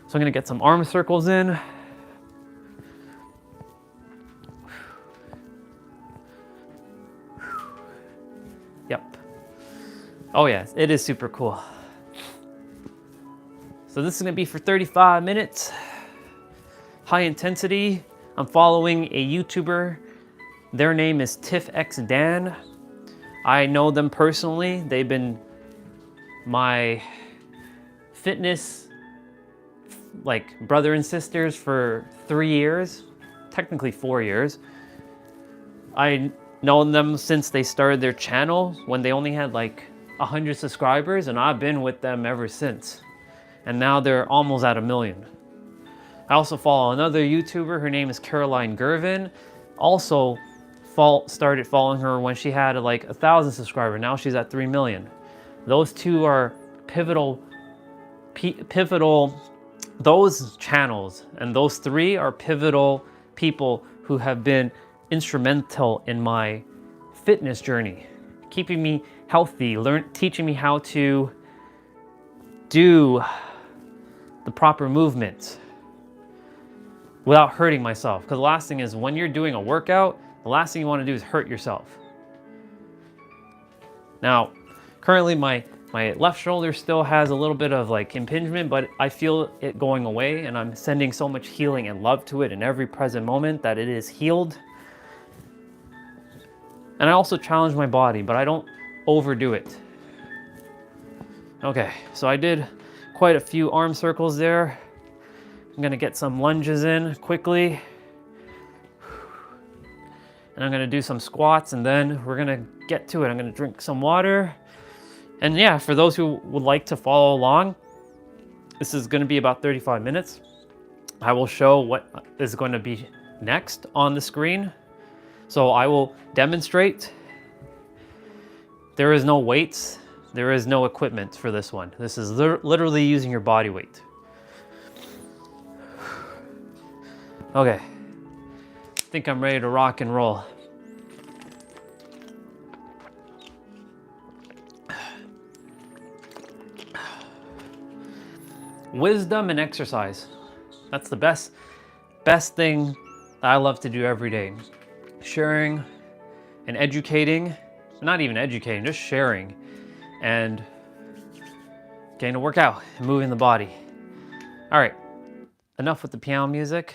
So I'm gonna get some arm circles in. Yep. Oh yes, it is super cool. So this is gonna be for 35 minutes. High intensity. I'm following a YouTuber. Their name is TiffXDan. I know them personally. They've been my fitness like brother and sisters for 3 years, technically 4 years. I known them since they started their channel when they only had like 100 subscribers, and I've been with them ever since. And now they're almost at 1 million. I also follow another YouTuber. Her name is Caroline Gervin. Also started following her when she had like 1,000 subscribers. Now she's at 3 million. Those two are pivotal. Those channels and those three are pivotal people who have been instrumental in my fitness journey, keeping me healthy, teaching me how to do the proper movements without hurting myself. Because the last thing is, when you're doing a workout, the last thing you want to do is hurt yourself. Now, currently my left shoulder still has a little bit of like impingement, but I feel it going away, and I'm sending so much healing and love to it in every present moment that it is healed. And I also challenge my body, but I don't overdo it. Okay, so I did quite a few arm circles there. I'm gonna get some lunges in quickly. And I'm gonna do some squats, and then we're gonna get to it. I'm gonna drink some water. And yeah, for those who would like to follow along, this is gonna be about 35 minutes. I will show what is going to be next on the screen. So I will demonstrate. There is no weights. There is no equipment for this one. This is literally using your body weight. Okay, I think I'm ready to rock and roll. Wisdom and exercise. That's the best thing I love to do every day. Sharing and educating, not even educating, just sharing. And getting to work out and moving the body. All right, enough with the piano music,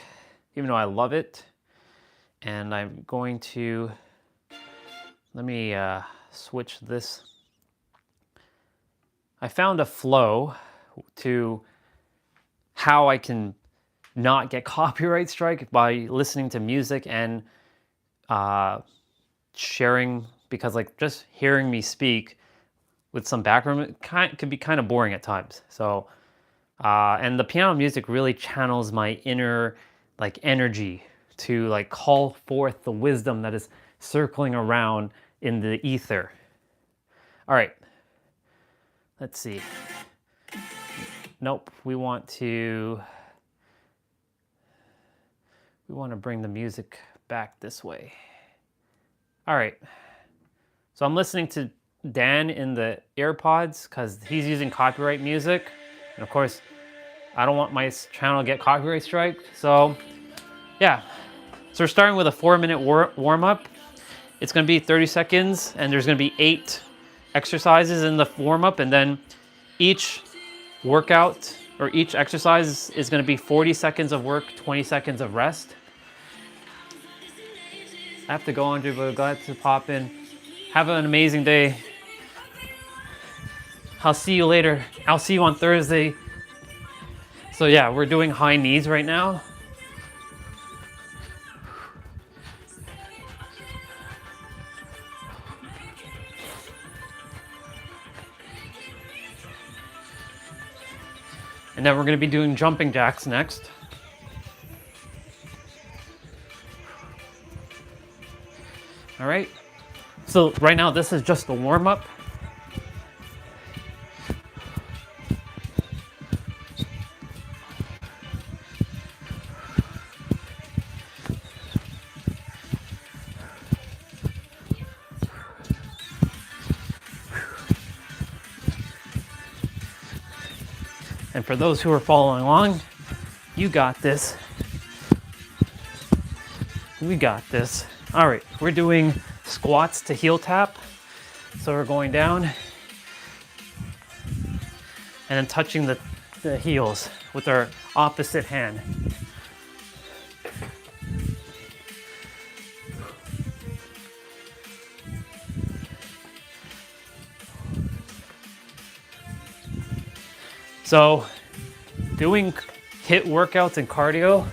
even though I love it. And I'm going to, let me switch this. I found a flow to how I can not get copyright strike by listening to music and sharing, because like just hearing me speak with some background could be kind of boring at times. So, and the piano music really channels my inner like energy to like call forth the wisdom that is circling around in the ether. All right, let's see. Nope, we want to bring the music back this way. All right, so I'm listening to Dan in the AirPods because he's using copyright music. And of course, I don't want my channel to get copyright strike. So yeah, so we're starting with a 4-minute warm up. It's gonna be 30 seconds and there's gonna be 8 exercises in the warm up, and then each workout or each exercise is gonna be 40 seconds of work, 20 seconds of rest. I have to go, Andre, but glad to pop in. Have an amazing day. I'll see you later. I'll see you on Thursday. So yeah, we're doing high knees right now. And then we're going to be doing jumping jacks next. All right. So right now this is just the warm up. And for those who are following along, you got this. We got this. All right, we're doing squats to heel tap. So we're going down and then touching the heels with our opposite hand. So doing HIIT workouts and cardio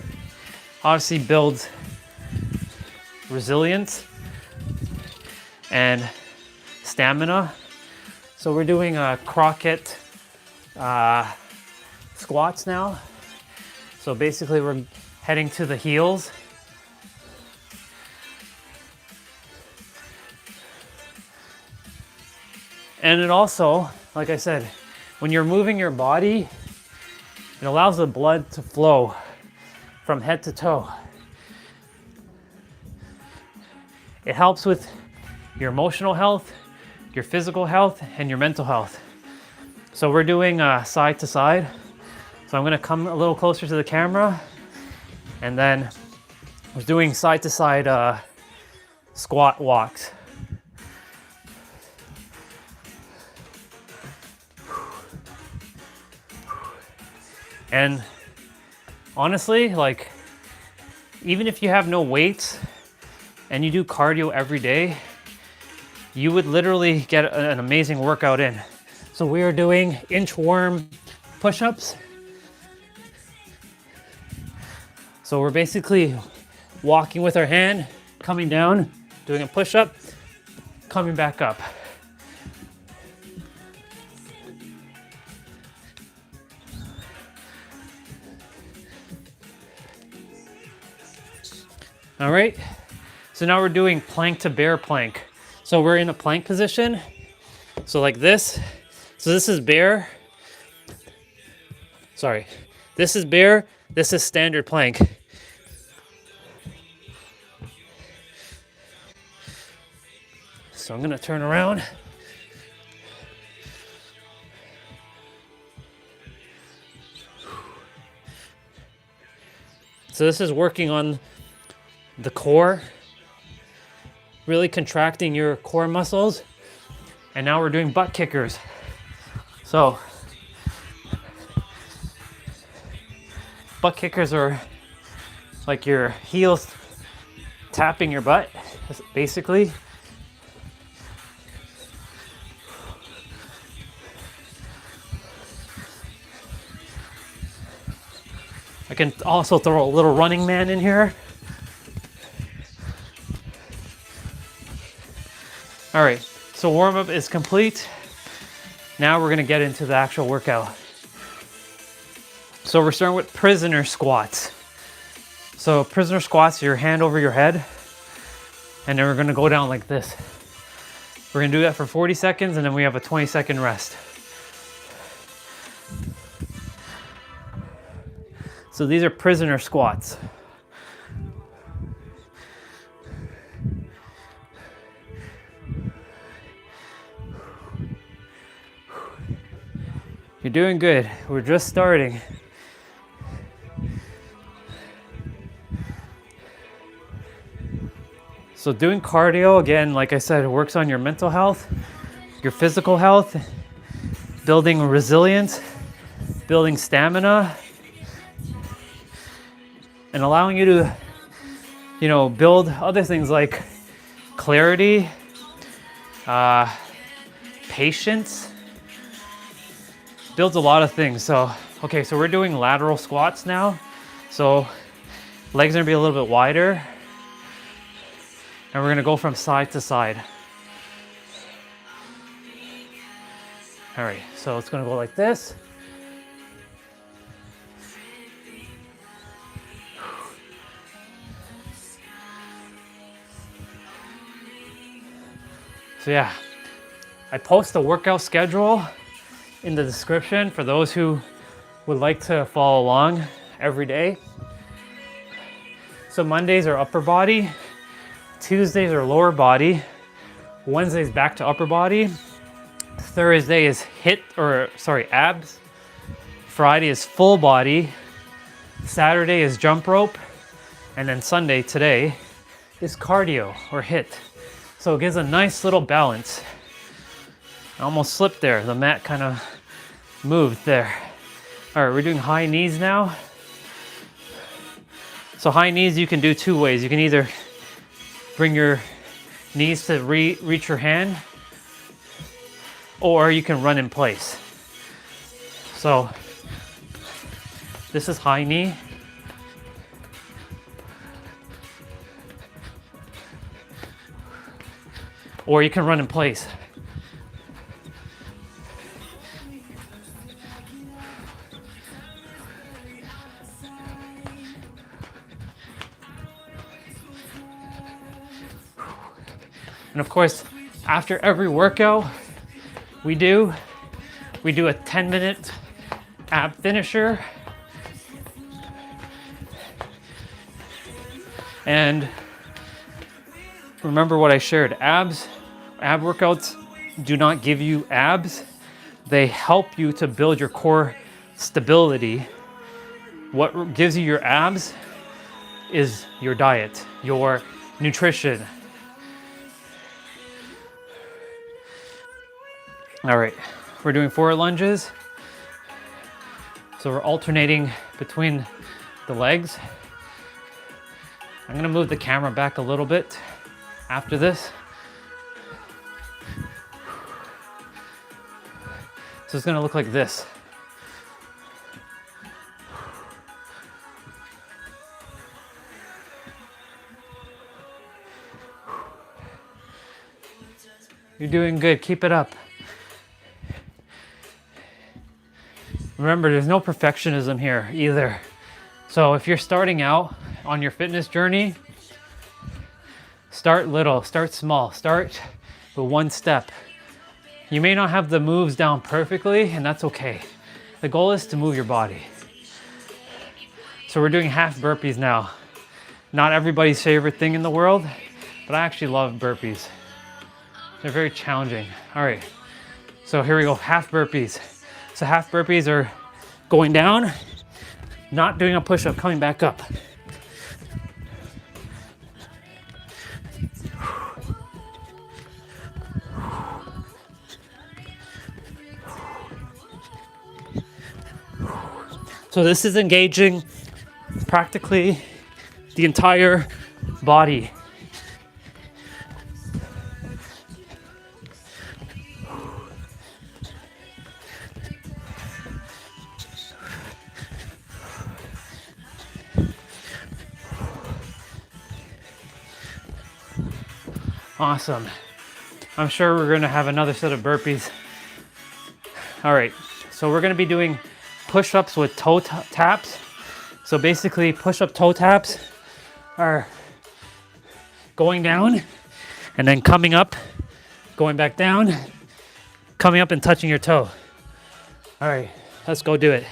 obviously builds resilience and stamina. So we're doing Crockett squats now. So basically we're heading to the heels. And it also, like I said, when you're moving your body, it allows the blood to flow from head to toe. It helps with your emotional health, your physical health, and your mental health. So we're doing side to side. So I'm gonna come a little closer to the camera, and then we're doing side to side squat walks. And honestly, like, even if you have no weights and you do cardio every day, you would literally get an amazing workout in. So we are doing inchworm push-ups. So we're basically walking with our hand, coming down, doing a push-up, coming back up. All right, so now we're doing plank to bear plank. So we're in a plank position, so like this. So this is bear. Sorry, this is bear, this is standard plank. So I'm gonna turn around. So this is working on the core, really contracting your core muscles. And now we're doing butt kickers. So butt kickers are like your heels tapping your butt, basically. I can also throw a little running man in here. All right, so warm-up is complete. Now we're gonna get into the actual workout. So we're starting with prisoner squats. So prisoner squats, your hand over your head, and then we're gonna go down like this. We're gonna do that for 40 seconds, and then we have a 20-second rest. So these are prisoner squats. You're doing good. We're just starting. So doing cardio, again, like I said, it works on your mental health, your physical health, building resilience, building stamina, and allowing you to, build other things like clarity, patience, builds a lot of things. So, okay, so we're doing lateral squats now. So legs are gonna be a little bit wider, and we're gonna go from side to side. All right, so it's gonna go like this. So yeah, I post the workout schedule in the description for those who would like to follow along every day. So Mondays are upper body, Tuesdays are lower body, Wednesdays back to upper body, Thursday is abs, Friday is full body, Saturday is jump rope, and then Sunday, today, is cardio or HIIT. So it gives a nice little balance. I almost slipped there. The mat kind of moved there. All right, we're doing high knees now. So high knees you can do two ways. You can either bring your knees to reach your hand, or you can run in place. So this is high knee. Or you can run in place. And of course, after every workout we do a 10-minute ab finisher. And remember what I shared, ab workouts do not give you abs. They help you to build your core stability. What gives you your abs is your diet, your nutrition. All right, we're doing 4 lunges. So we're alternating between the legs. I'm gonna move the camera back a little bit after this. So it's gonna look like this. You're doing good, keep it up. Remember, there's no perfectionism here either. So if you're starting out on your fitness journey, start little, start small, start with one step. You may not have the moves down perfectly, and that's okay. The goal is to move your body. So we're doing half burpees now. Not everybody's favorite thing in the world, but I actually love burpees. They're very challenging. All right, so here we go, half burpees. So half burpees are going down, not doing a push-up, coming back up. So this is engaging practically the entire body. Awesome. I'm sure we're gonna have another set of burpees. All right, so we're gonna be doing push-ups with toe taps. So basically push-up toe taps are going down and then coming up, going back down, coming up and touching your toe. All right, let's go do it.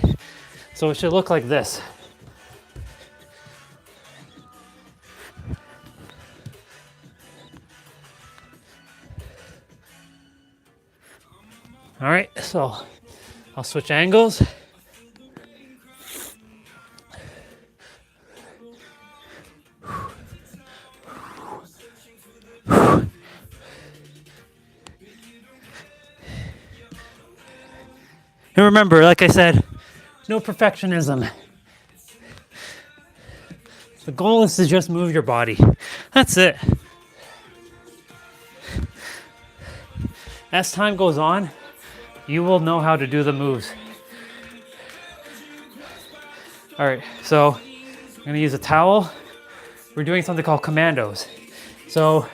So it should look like this. All right, so I'll switch angles. And remember, like I said, no perfectionism. The goal is to just move your body. That's it. As time goes on, you will know how to do the moves. All right, so I'm gonna use a towel. We're doing something called commandos. So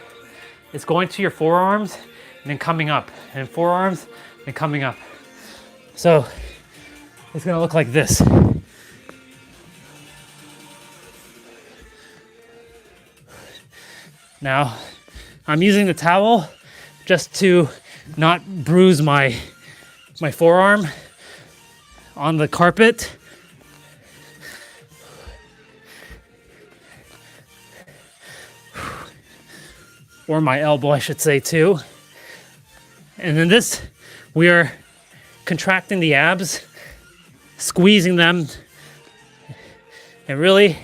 it's going to your forearms and then coming up, and forearms and coming up. So it's gonna look like this. Now, I'm using the towel just to not bruise my forearm on the carpet. Or my elbow, I should say, too. And then this, we are contracting the abs, squeezing them, and really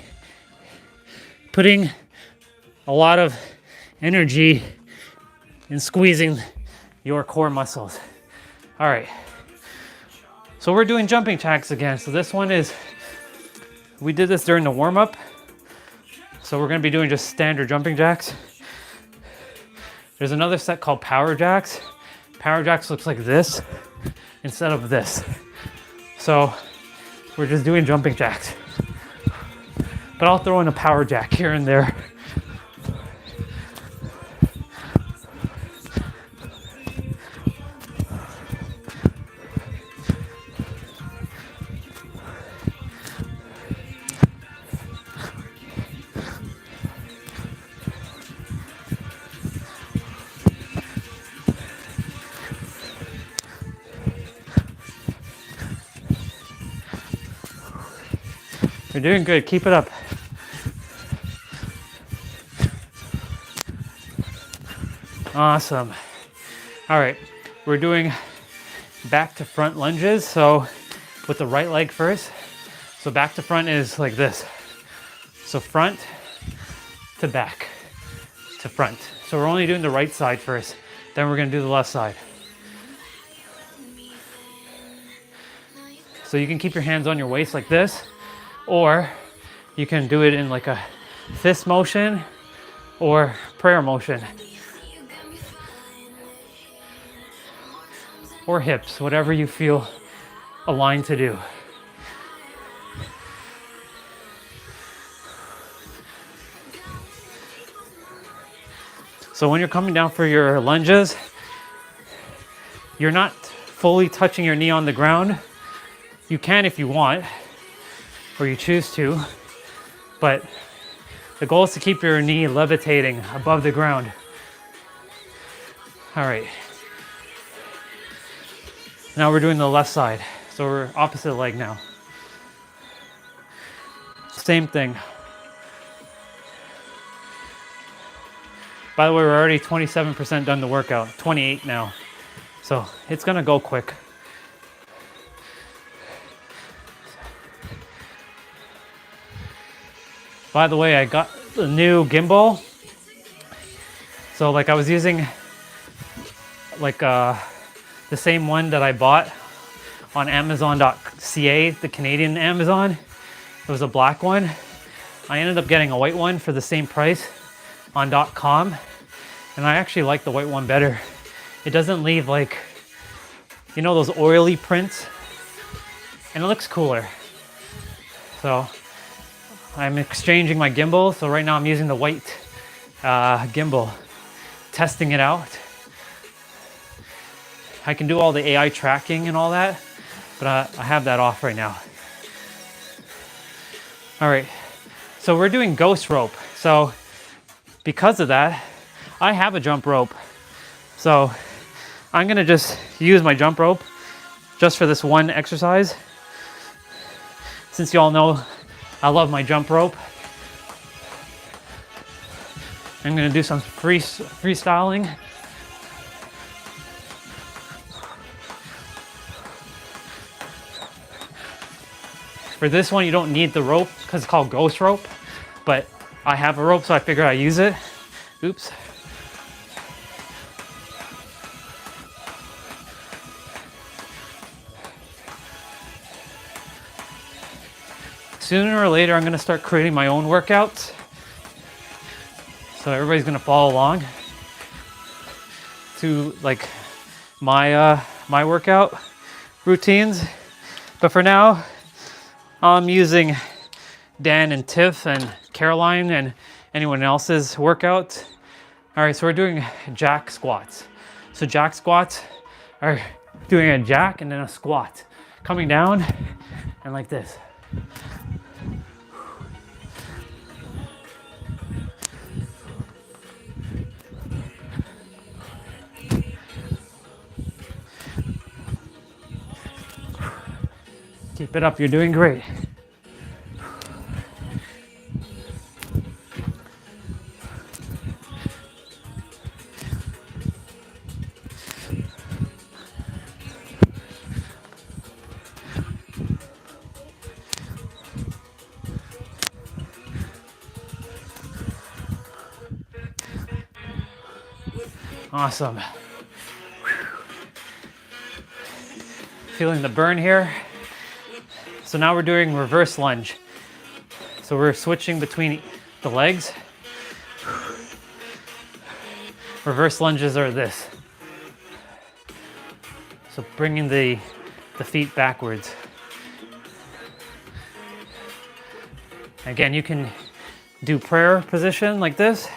putting a lot of energy in squeezing your core muscles. All right. So we're doing jumping jacks again. So this one is, we did this during the warm-up. So we're gonna be doing just standard jumping jacks. There's another set called power jacks. Power jacks looks like this instead of this. So we're just doing jumping jacks. But I'll throw in a power jack here and there. You're doing good, keep it up. Awesome. All right, we're doing back to front lunges. So with the right leg first. So back to front is like this. So front to back to front. So we're only doing the right side first. Then we're gonna do the left side. So you can keep your hands on your waist like this, or you can do it in like a fist motion or prayer motion. Or hips, whatever you feel aligned to do. So when you're coming down for your lunges, you're not fully touching your knee on the ground. You can if you want, or you choose to, but the goal is to keep your knee levitating above the ground. All right. Now we're doing the left side. So we're opposite leg now. Same thing. By the way, we're already 27% done the workout, 28 now. So it's gonna go quick. By the way, I got the new gimbal. So like I was using like the same one that I bought on Amazon.ca, the Canadian Amazon. It was a black one. I ended up getting a white one for the same price on .com, and I actually like the white one better. It doesn't leave like, you know, those oily prints, and it looks cooler. So I'm exchanging my gimbal. So right now I'm using the white gimbal, testing it out. I can do all the AI tracking and all that, but I have that off right now. All right, so we're doing ghost rope. So because of that, I have a jump rope. So I'm gonna just use my jump rope just for this one exercise. Since you all know I love my jump rope, I'm gonna do some freestyling. For this one, you don't need the rope because it's called ghost rope, but I have a rope, so I figured I'd use it. Oops. Sooner or later, I'm gonna start creating my own workouts. So everybody's gonna follow along to like my workout routines. But for now, I'm using Dan and Tiff and Caroline and anyone else's workouts. All right, so we're doing jack squats. So jack squats are doing a jack and then a squat, coming down and like this. Keep it up, you're doing great. Awesome. Feeling the burn here. So now we're doing reverse lunge. So we're switching between the legs. Reverse lunges are this. So bringing the feet backwards. Again, you can do prayer position like this.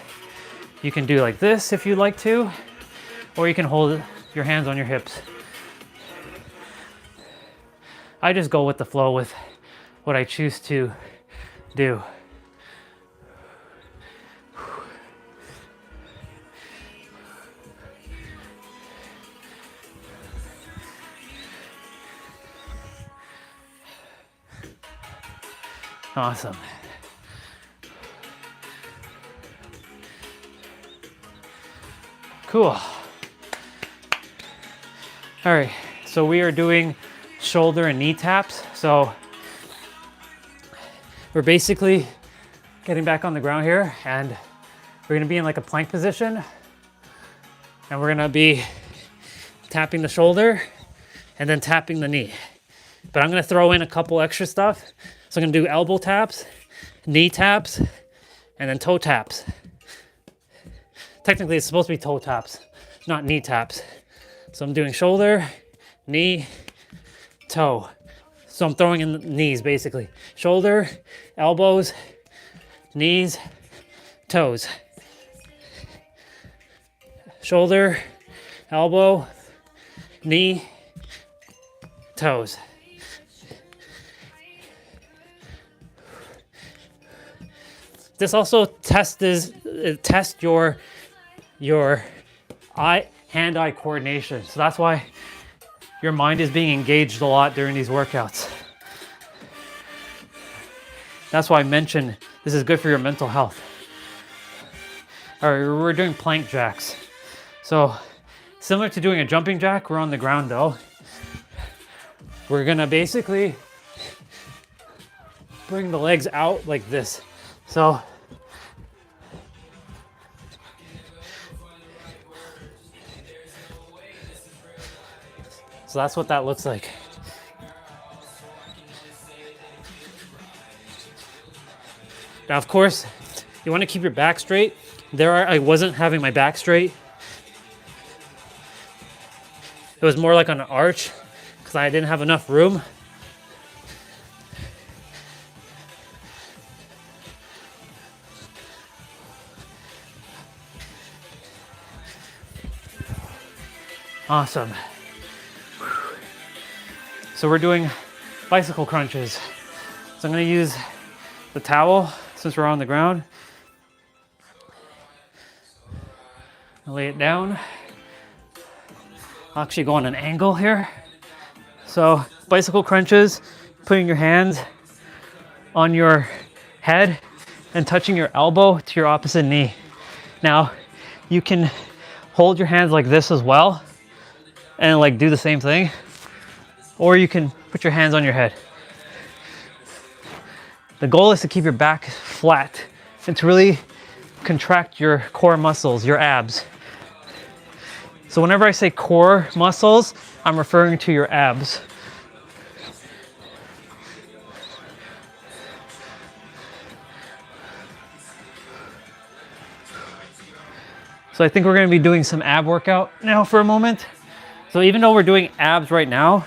You can do like this if you'd like to, or you can hold your hands on your hips. I just go with the flow with what I choose to do. Awesome. Cool. All right, so we are doing shoulder and knee taps. So we're basically getting back on the ground here, and we're gonna be in like a plank position, and we're gonna be tapping the shoulder and then tapping the knee. But I'm gonna throw in a couple extra stuff. So I'm gonna do elbow taps, knee taps, and then toe taps. Technically it's supposed to be toe taps, not knee taps. So I'm doing shoulder, knee, toe. So I'm throwing in the knees basically. Shoulder, elbows, knees, toes. Shoulder, elbow, knee, toes. This also tests your hand-eye coordination. So that's why your mind is being engaged a lot during these workouts. That's why I mentioned this is good for your mental health. All right, we're doing plank jacks. So similar to doing a jumping jack, we're on the ground though. We're gonna basically bring the legs out like this. So that's what that looks like. Now, of course, you want to keep your back straight. I wasn't having my back straight. It was more like on an arch because I didn't have enough room. Awesome. So we're doing bicycle crunches. So I'm going to use the towel since we're on the ground. I'll lay it down. I'll actually go on an angle here. So bicycle crunches, putting your hands on your head and touching your elbow to your opposite knee. Now you can hold your hands like this as well and like do the same thing, or you can put your hands on your head. The goal is to keep your back flat and to really contract your core muscles, your abs. So whenever I say core muscles, I'm referring to your abs. So I think we're going to be doing some ab workout now for a moment. So even though we're doing abs right now,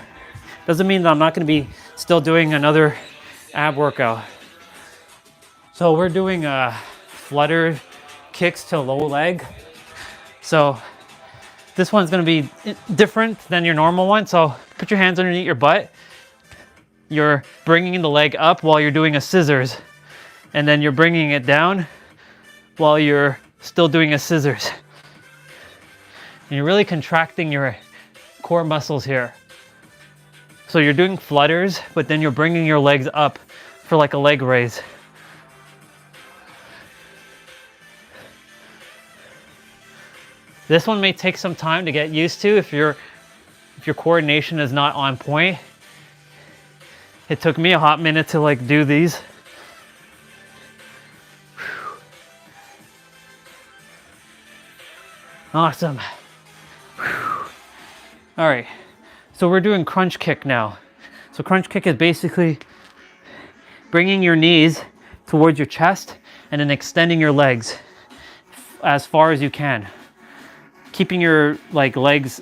doesn't mean that I'm not going to be still doing another ab workout. So we're doing flutter kicks to low leg. So this one's going to be different than your normal one. So put your hands underneath your butt. You're bringing the leg up while you're doing a scissors. And then you're bringing it down while you're still doing a scissors. And you're really contracting your core muscles here. So you're doing flutters, but then you're bringing your legs up for like a leg raise. This one may take some time to get used to if your coordination is not on point. It took me a hot minute to like do these. Awesome. All right, so we're doing crunch kick now. So crunch kick is basically bringing your knees towards your chest and then extending your legs as far as you can. Keeping your legs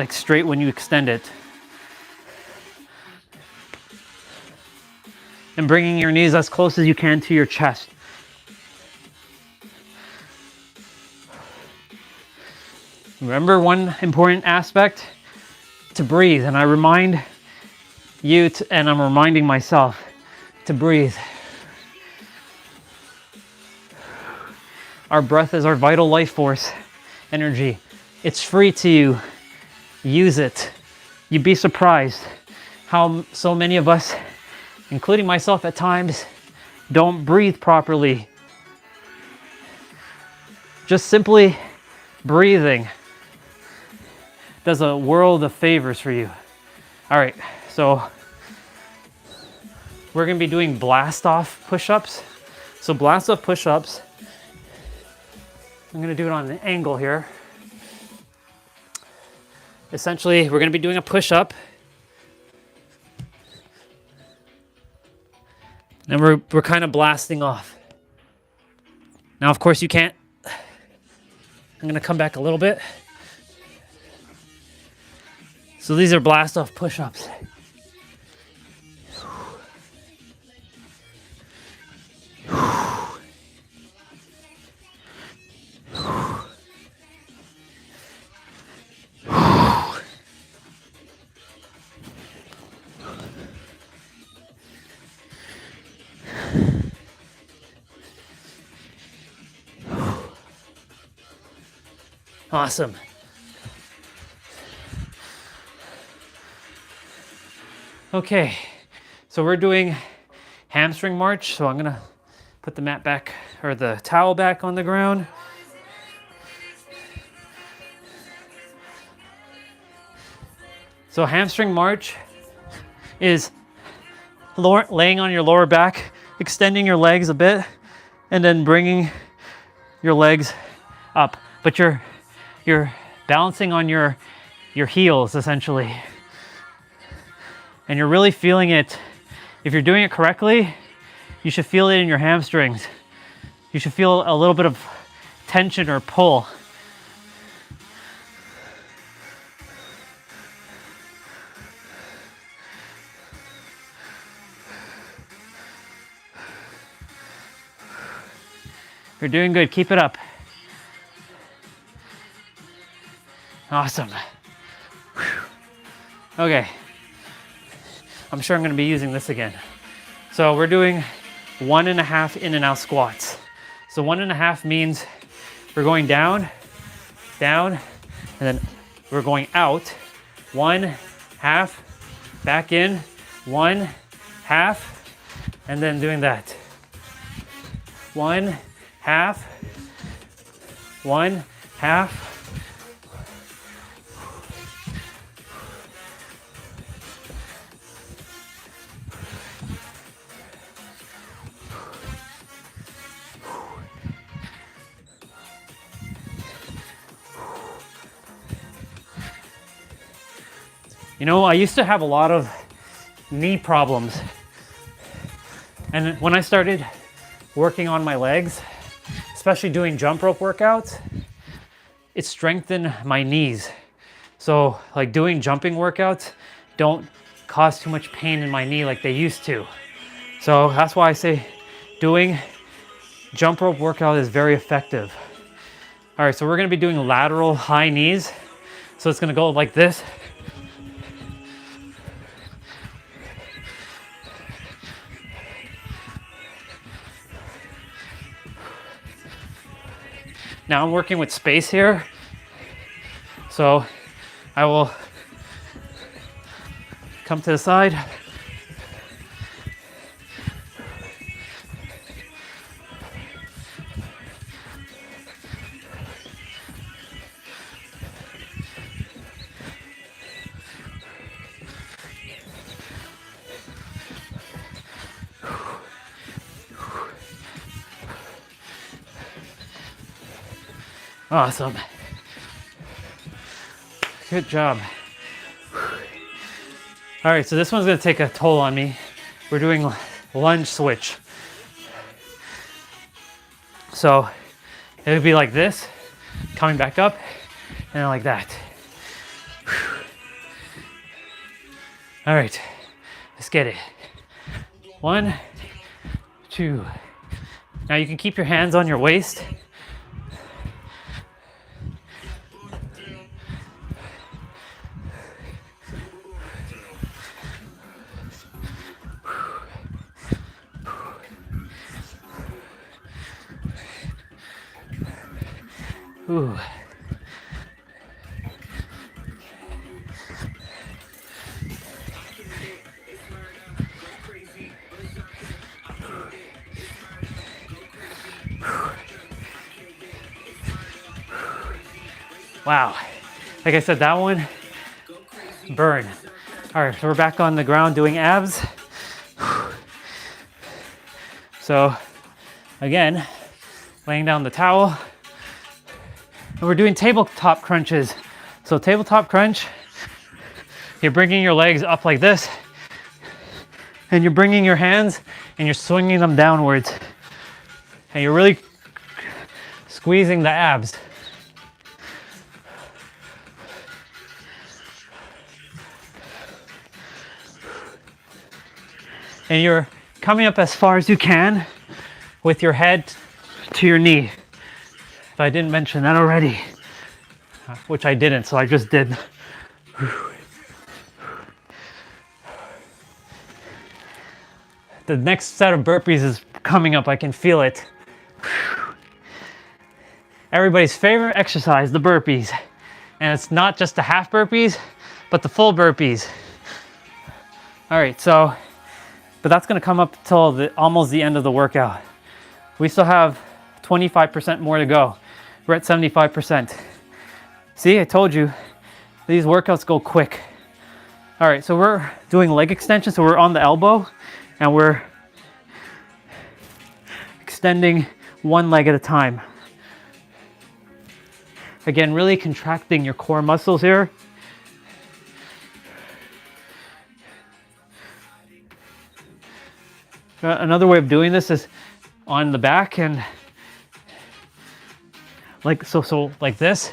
straight when you extend it. And bringing your knees as close as you can to your chest. Remember one important aspect? To breathe. And I remind you, and I'm reminding myself, to breathe. Our breath is our vital life force energy. It's free to you. Use it. You'd be surprised how so many of us, including myself at times, don't breathe properly. Just simply breathing does a world of favors for you. All right, so we're gonna be doing blast off push-ups. So blast off push-ups, I'm gonna do it on an angle here. Essentially, we're gonna be doing a push-up. And we're kind of blasting off. Now, of course, you can't. I'm gonna come back a little bit. So these are blast off push-ups. Awesome. Okay, so we're doing hamstring march. So I'm gonna put the mat back, or the towel back on the ground. So hamstring march is laying on your lower back, extending your legs a bit, and then bringing your legs up. But you're balancing on your heels, essentially. And you're really feeling it. If you're doing it correctly, you should feel it in your hamstrings. You should feel a little bit of tension or pull. You're doing good, keep it up. Awesome. Okay, I'm sure I'm gonna be using this again. So we're doing 1.5 in and out squats. So 1.5 means we're going down, down, and then we're going out. 1/2, back in, 1/2, and then doing that. 1/2, 1/2. You know, I used to have a lot of knee problems. And when I started working on my legs, especially doing jump rope workouts, it strengthened my knees. So like doing jumping workouts don't cause too much pain in my knee like they used to. So that's why I say doing jump rope workout is very effective. All right, so we're gonna be doing lateral high knees. So it's gonna go like this. Now I'm working with space here, so I will come to the side. Awesome. Good job. All right, so this one's gonna take a toll on me. We're doing lunge switch. So it would be like this, coming back up, and then like that. All right, let's get it. 1, 2. Now you can keep your hands on your waist. Ooh. Wow. Like I said, that one, burn. All right, so we're back on the ground doing abs. So again, laying down the towel. And we're doing tabletop crunches. So tabletop crunch, you're bringing your legs up like this, and you're bringing your hands and you're swinging them downwards. And you're really squeezing the abs. And you're coming up as far as you can with your head to your knee. If I didn't mention that already, which I didn't, so I just did. The next set of burpees is coming up, I can feel it. Everybody's favorite exercise, the burpees. And it's not just the half burpees, but the full burpees. All right, so, but that's gonna come up till almost the end of the workout. We still have 25% more to go. We're at 75%. See, I told you, these workouts go quick. All right, so we're doing leg extension. So we're on the elbow and we're extending one leg at a time. Again, really contracting your core muscles here. Another way of doing this is on the back and like so like this.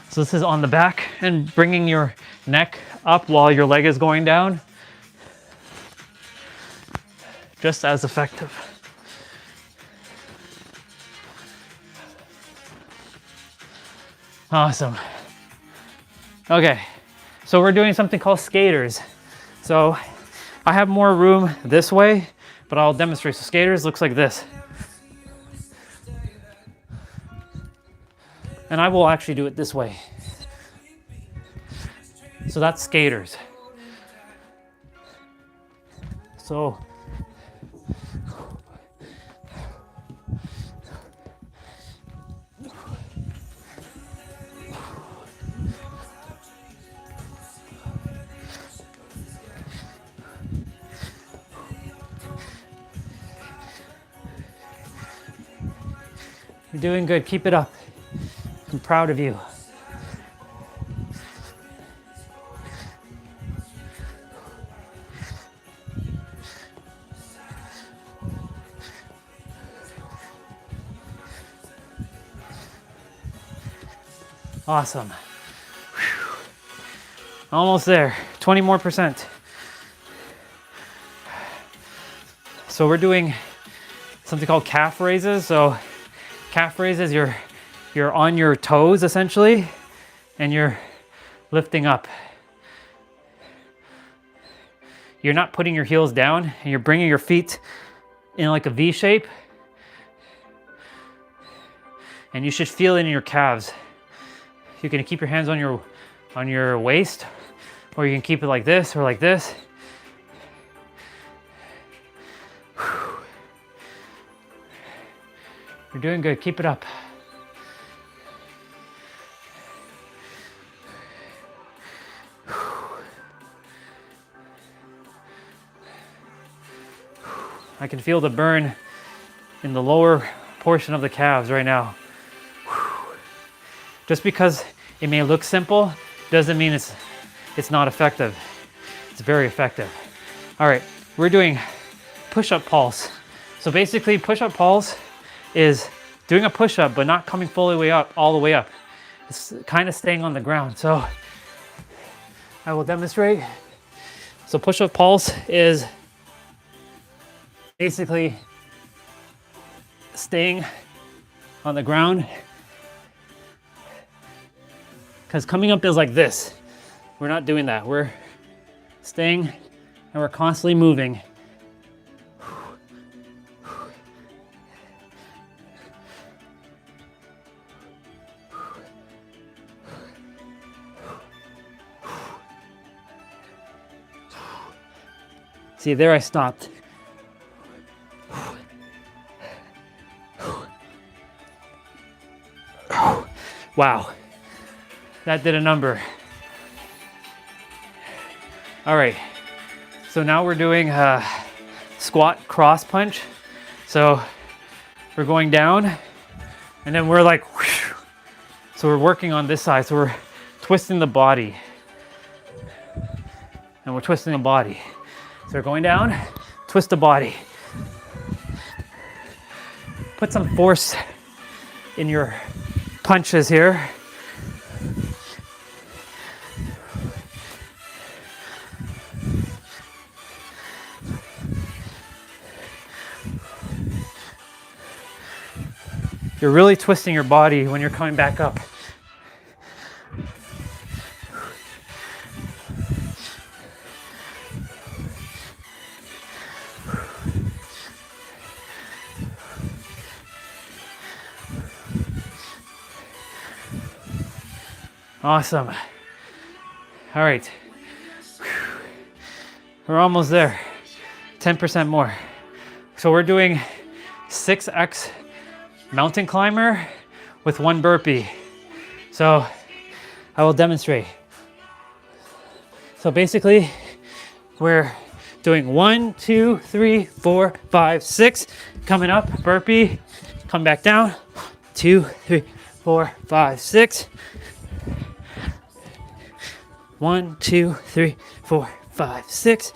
So this is on the back and bringing your neck up while your leg is going down. Just as effective. Awesome. Okay, so we're doing something called skaters. So I have more room this way, but I'll demonstrate. So skaters looks like this. And I will actually do it this way. So that's skaters. So you're doing good. Keep it up. I'm proud of you. Awesome. Whew. Almost there. 20 more percent. So we're doing something called calf raises. So calf raises, you're on your toes essentially, and you're lifting up. You're not putting your heels down, and you're bringing your feet in like a V shape. And you should feel it in your calves. You can keep your hands on your waist, or you can keep it like this or like this. You're doing good. Keep it up. I can feel the burn in the lower portion of the calves right now. Just because it may look simple doesn't mean it's not effective. It's very effective. All right, we're doing push-up pulse. So basically push-up pulse is doing a push-up but not coming fully way up, all the way up. It's kind of staying on the ground. So I will demonstrate. So push-up pulse is basically staying on the ground, because coming up is like this. We're not doing that. We're staying and we're constantly moving. See, there I stopped. Wow, that did a number. All right, so now we're doing a squat cross punch. So we're going down and then we're like, whoosh. So we're working on this side. So we're twisting the body and we're twisting the body. So we're going down, twist the body. Put some force in your punches here. You're really twisting your body when you're coming back up. Awesome. All right. We're almost there. 10% more. So we're doing 6x mountain climber with 1 burpee. So I will demonstrate. So basically we're doing 1, 2, 3, 4, 5, 6, coming up, burpee, come back down, 2, 3, 4, 5, 6. 1, 2, 3, 4, 5, 6.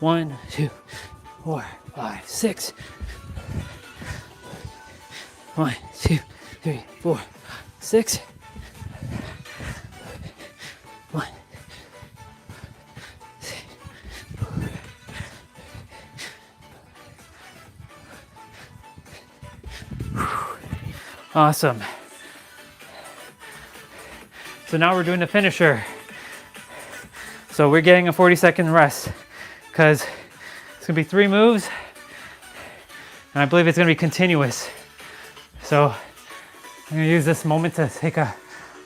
1, 2, 4, 5, 6. 1, 2, 3, 4, 6. 1. Awesome. So now we're doing the finisher. So we're getting a 40-second rest because it's gonna be 3 moves and I believe it's gonna be continuous. So I'm gonna use this moment to take a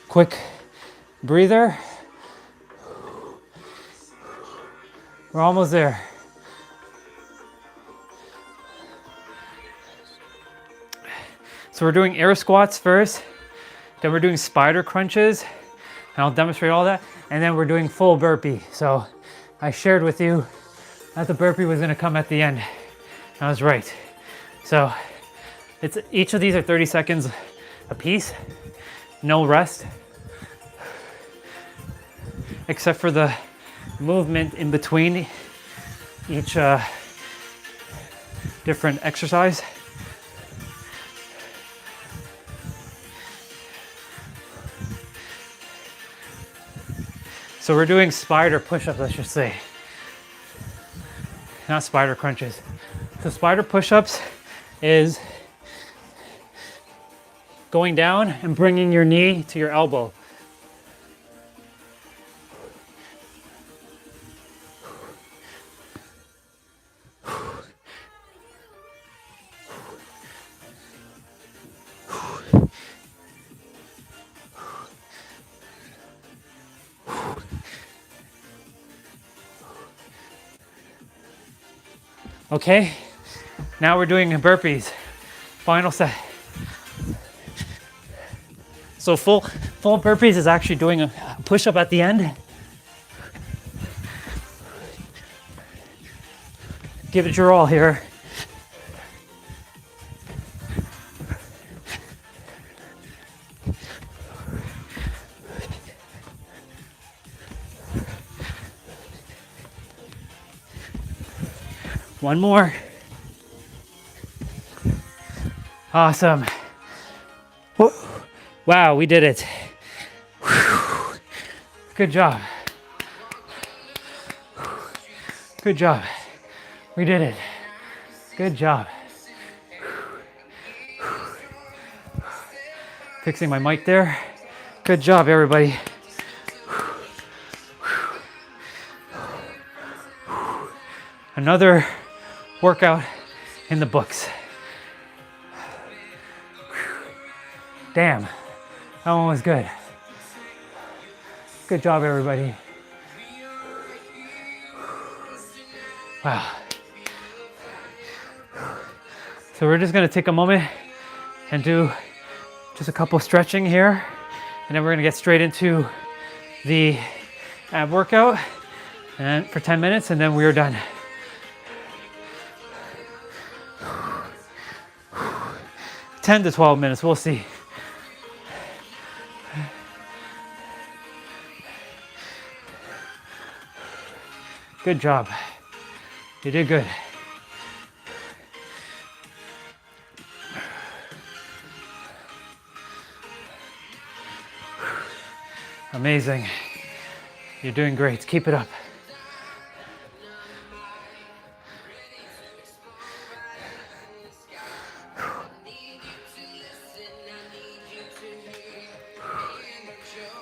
quick breather. We're almost there. So we're doing air squats first, then we're doing spider crunches, and I'll demonstrate all that, and then we're doing full burpee. So I shared with you that the burpee was gonna come at the end. I was right. So each of these are 30 seconds a piece, no rest, except for the movement in between each different exercise. So we're doing spider push-ups, let's just say. Not spider crunches. So spider push-ups is going down and bringing your knee to your elbow. Okay, now we're doing burpees. Final set. So full burpees is actually doing a push-up at the end. Give it your all here. One more. Awesome. Wow, we did it. Good job. Good job. We did it. Good job. Fixing my mic there. Good job, everybody. Another workout in the books. Damn, that one was good. Good job, everybody. Wow. So we're just gonna take a moment and do just a couple stretching here, and then we're gonna get straight into the ab workout and for 10 minutes, and then we are done. 10 to 12 minutes, we'll see. Good job. You did good. Amazing. You're doing great. Keep it up.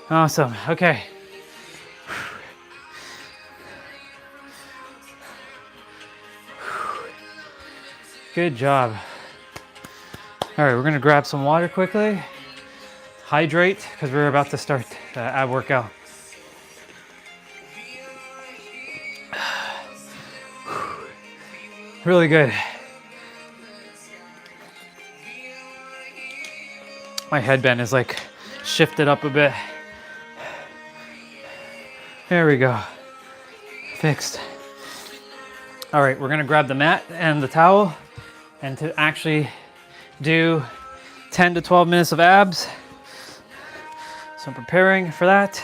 Awesome. Okay. Good job. All right, we're gonna grab some water quickly. Hydrate, because we're about to start the ab workout. Really good. My headband is like shifted up a bit. There we go. Fixed. All right, we're gonna grab the mat and the towel and to actually do 10 to 12 minutes of abs. So I'm preparing for that.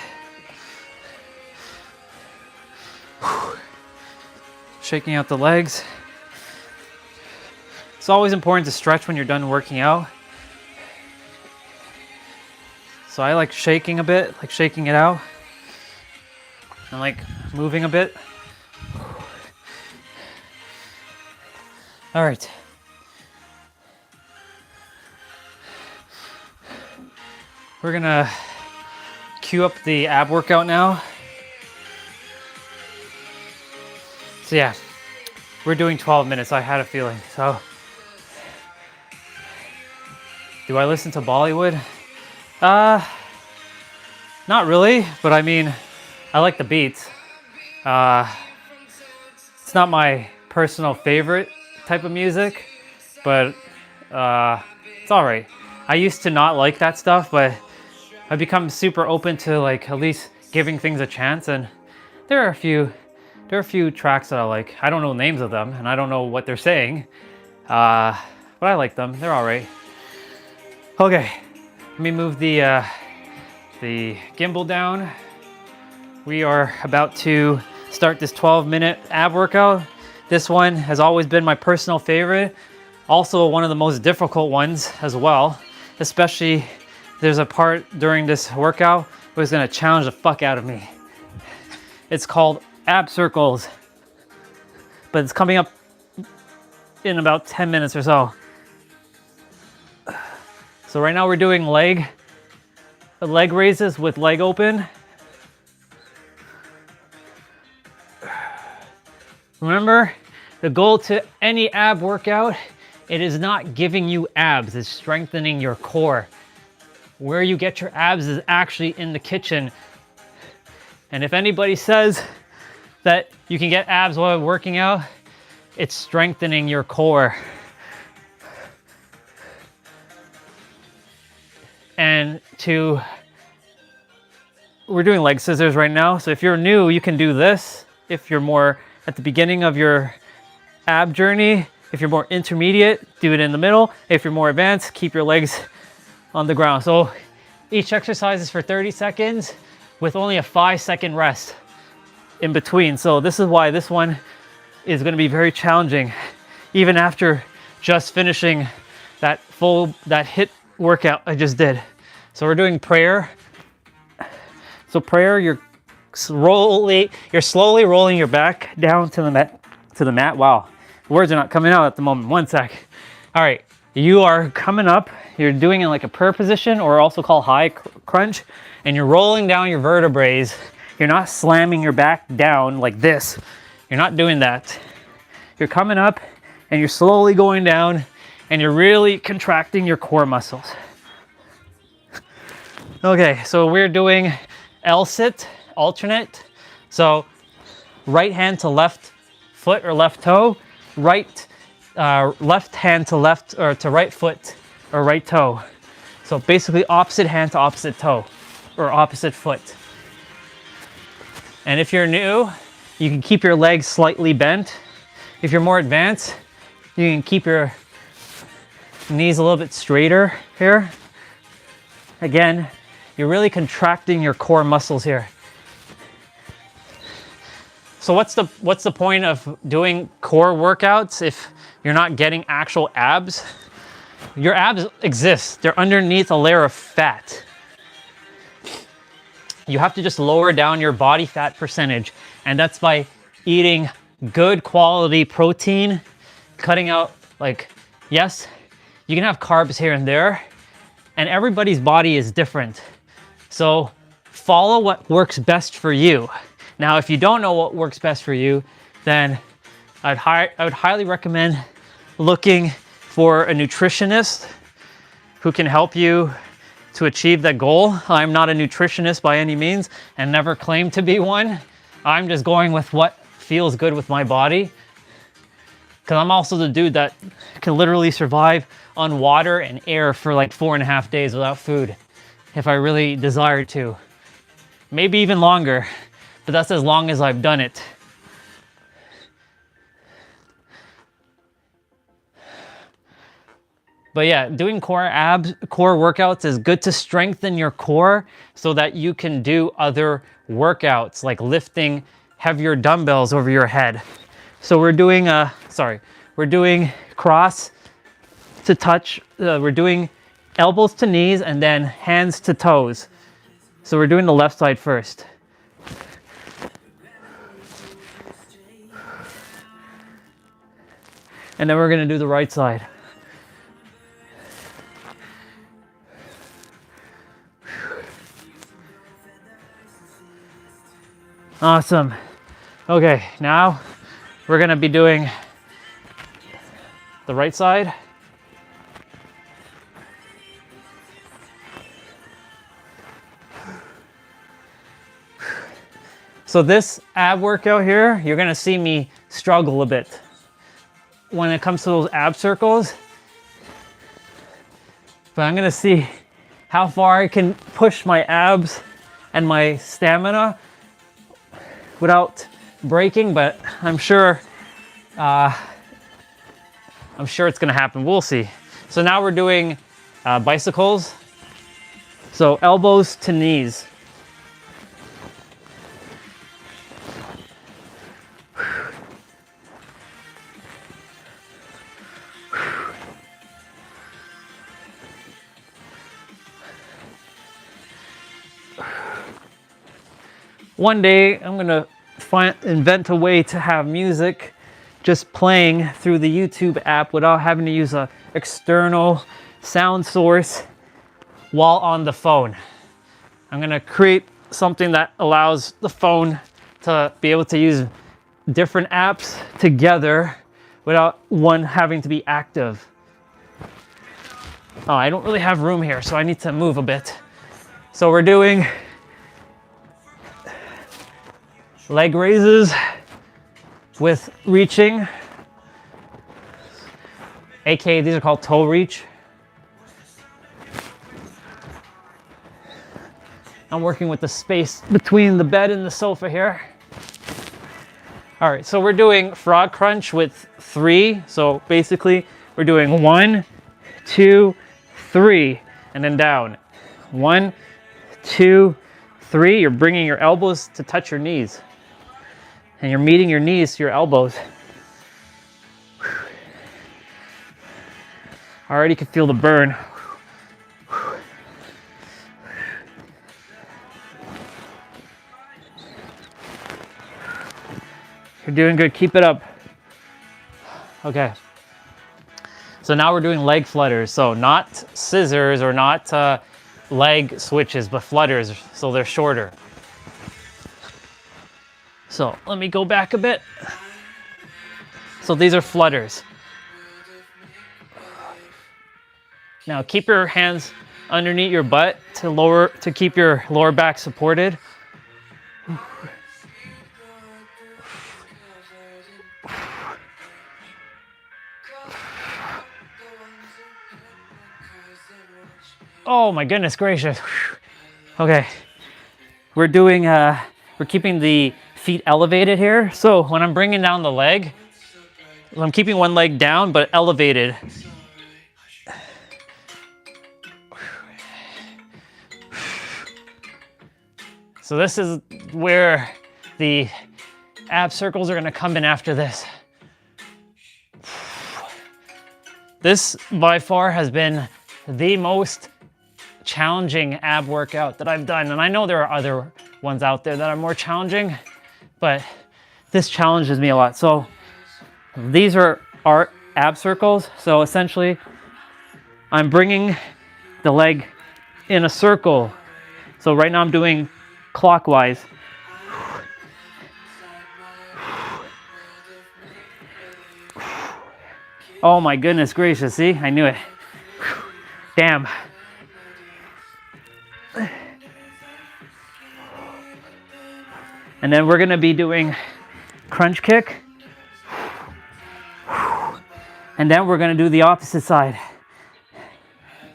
shaking out the legs. It's always important to stretch when you're done working out. So I like shaking a bit, like shaking it out, and like moving a bit. All right. We're gonna cue up the ab workout now. So yeah, we're doing 12 minutes. I had a feeling. So do I listen to Bollywood? Not really, but I mean, I like the beats. It's not my personal favorite type of music, but it's all right. I used to not like that stuff, but I've become super open to like at least giving things a chance, and there are a few tracks that I like. I don't know names of them, and I don't know what they're saying, but I like them. They're all right. Okay, let me move the gimbal down. We are about to start this 12-minute ab workout. This one has always been my personal favorite. Also one of the most difficult ones as well, especially there's a part during this workout where it's gonna challenge the fuck out of me. It's called ab circles, but it's coming up in about 10 minutes or so. So right now we're doing leg raises with leg open. Remember, the goal to any ab workout, it is not giving you abs, it's strengthening your core. Where you get your abs is actually in the kitchen. And if anybody says that you can get abs while working out, it's strengthening your core. And we're doing leg scissors right now. So if you're new, you can do this. If you're more at the beginning of your ab journey, if you're more intermediate, do it in the middle. If you're more advanced, keep your legs on the ground. So each exercise is for 30 seconds with only a 5-second rest in between. So this is why this one is going to be very challenging, even after just finishing that HIIT workout I just did. So we're doing prayer. So prayer, you're slowly rolling your back down to the mat. Wow, words are not coming out at the moment. One sec. All right, you are coming up. You're doing it like a prayer position, or also called high crunch, and you're rolling down your vertebrae. You're not slamming your back down like this. You're not doing that. You're coming up and you're slowly going down, and you're really contracting your core muscles. Okay, so we're doing L-sit, alternate. So right hand to left foot or left toe, left hand to left or to right foot or right toe. So basically opposite hand to opposite toe or opposite foot. And if you're new, you can keep your legs slightly bent. If you're more advanced, you can keep your knees a little bit straighter here. Again, you're really contracting your core muscles here. So what's the point of doing core workouts if you're not getting actual abs? Your abs exist. They're underneath a layer of fat. You have to just lower down your body fat percentage, and that's by eating good quality protein, cutting out, like, yes, you can have carbs here and there, and everybody's body is different. So follow what works best for you. Now, if you don't know what works best for you, then I would highly recommend looking for a nutritionist who can help you to achieve that goal. I'm not a nutritionist by any means and never claimed to be one. I'm just going with what feels good with my body. Because I'm also the dude that can literally survive on water and air for like 4.5 days without food if I really desire to. Maybe even longer, but that's as long as I've done it. But yeah, doing core workouts is good to strengthen your core so that you can do other workouts like lifting heavier dumbbells over your head, So we're doing, we're doing cross to touch. We're doing elbows to knees and then hands to toes. So we're doing the left side first. And then we're gonna do the right side. Awesome. Okay, now we're gonna be doing the right side. So this ab workout here, you're gonna see me struggle a bit when it comes to those ab circles. But I'm gonna see how far I can push my abs and my stamina without breaking, but I'm sure it's gonna happen. We'll see. So now we're doing bicycles. So elbows to knees. One day I'm gonna invent a way to have music just playing through the YouTube app without having to use an external sound source while on the phone. I'm gonna create something that allows the phone to be able to use different apps together without one having to be active. Oh, I don't really have room here, so I need to move a bit. So we're doing leg raises with reaching, aka these are called toe reach. I'm working with the space between the bed and the sofa here. All right, so we're doing frog crunch with 3. So basically we're doing 1, 2, 3, and then down. 1, 2, 3. You're bringing your elbows to touch your knees. And you're meeting your knees to your elbows. I already can feel the burn. You're doing good, keep it up. Okay. So now we're doing leg flutters. So not scissors or not leg switches, but flutters, so they're shorter. So let me go back a bit. So these are flutters. Now keep your hands underneath your butt to keep your lower back supported. Oh my goodness gracious. Okay. We're doing we're keeping the feet elevated here. So when I'm bringing down the leg, I'm keeping one leg down but elevated. So this is where the ab circles are gonna come in after this. This by far has been the most challenging ab workout that I've done. And I know there are other ones out there that are more challenging, but this challenges me a lot. So these are our ab circles. So essentially I'm bringing the leg in a circle. So right now I'm doing clockwise. Oh my goodness gracious, see? I knew it. Damn. And then we're gonna be doing crunch kick. And then we're gonna do the opposite side.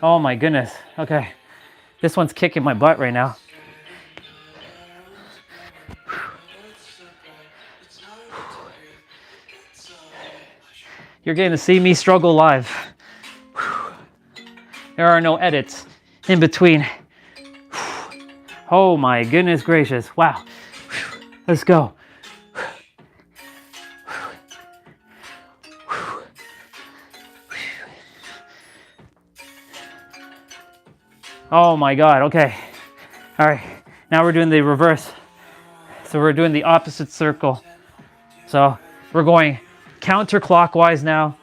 Oh my goodness, okay. This one's kicking my butt right now. You're getting to see me struggle live. There are no edits in between. Oh my goodness gracious. Wow. Let's go. Oh my God, okay. All right, now we're doing the reverse. So we're doing the opposite circle. So we're going counterclockwise now.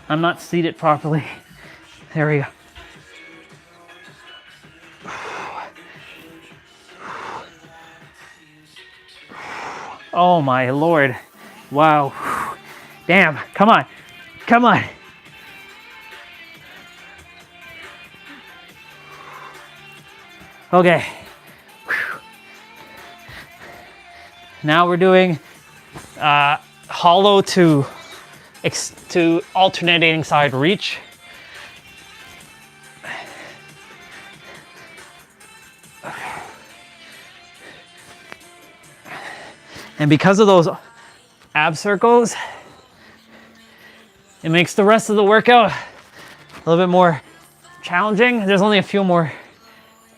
I'm not seated properly. There we go. Oh my Lord. Wow. Damn, come on. Come on. Okay. Now we're doing hollow to alternating side reach. And because of those ab circles, it makes the rest of the workout a little bit more challenging. There's only a few more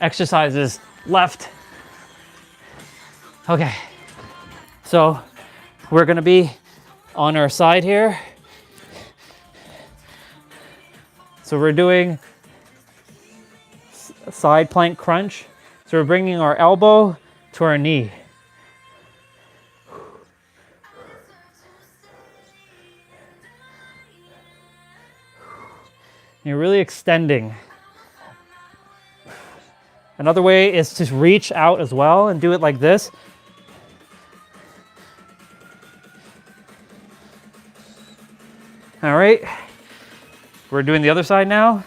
exercises left. Okay, so we're gonna be on our side here. So we're doing a side plank crunch. So we're bringing our elbow to our knee. You're really extending. Another way is to reach out as well and do it like this. All right, we're doing the other side now.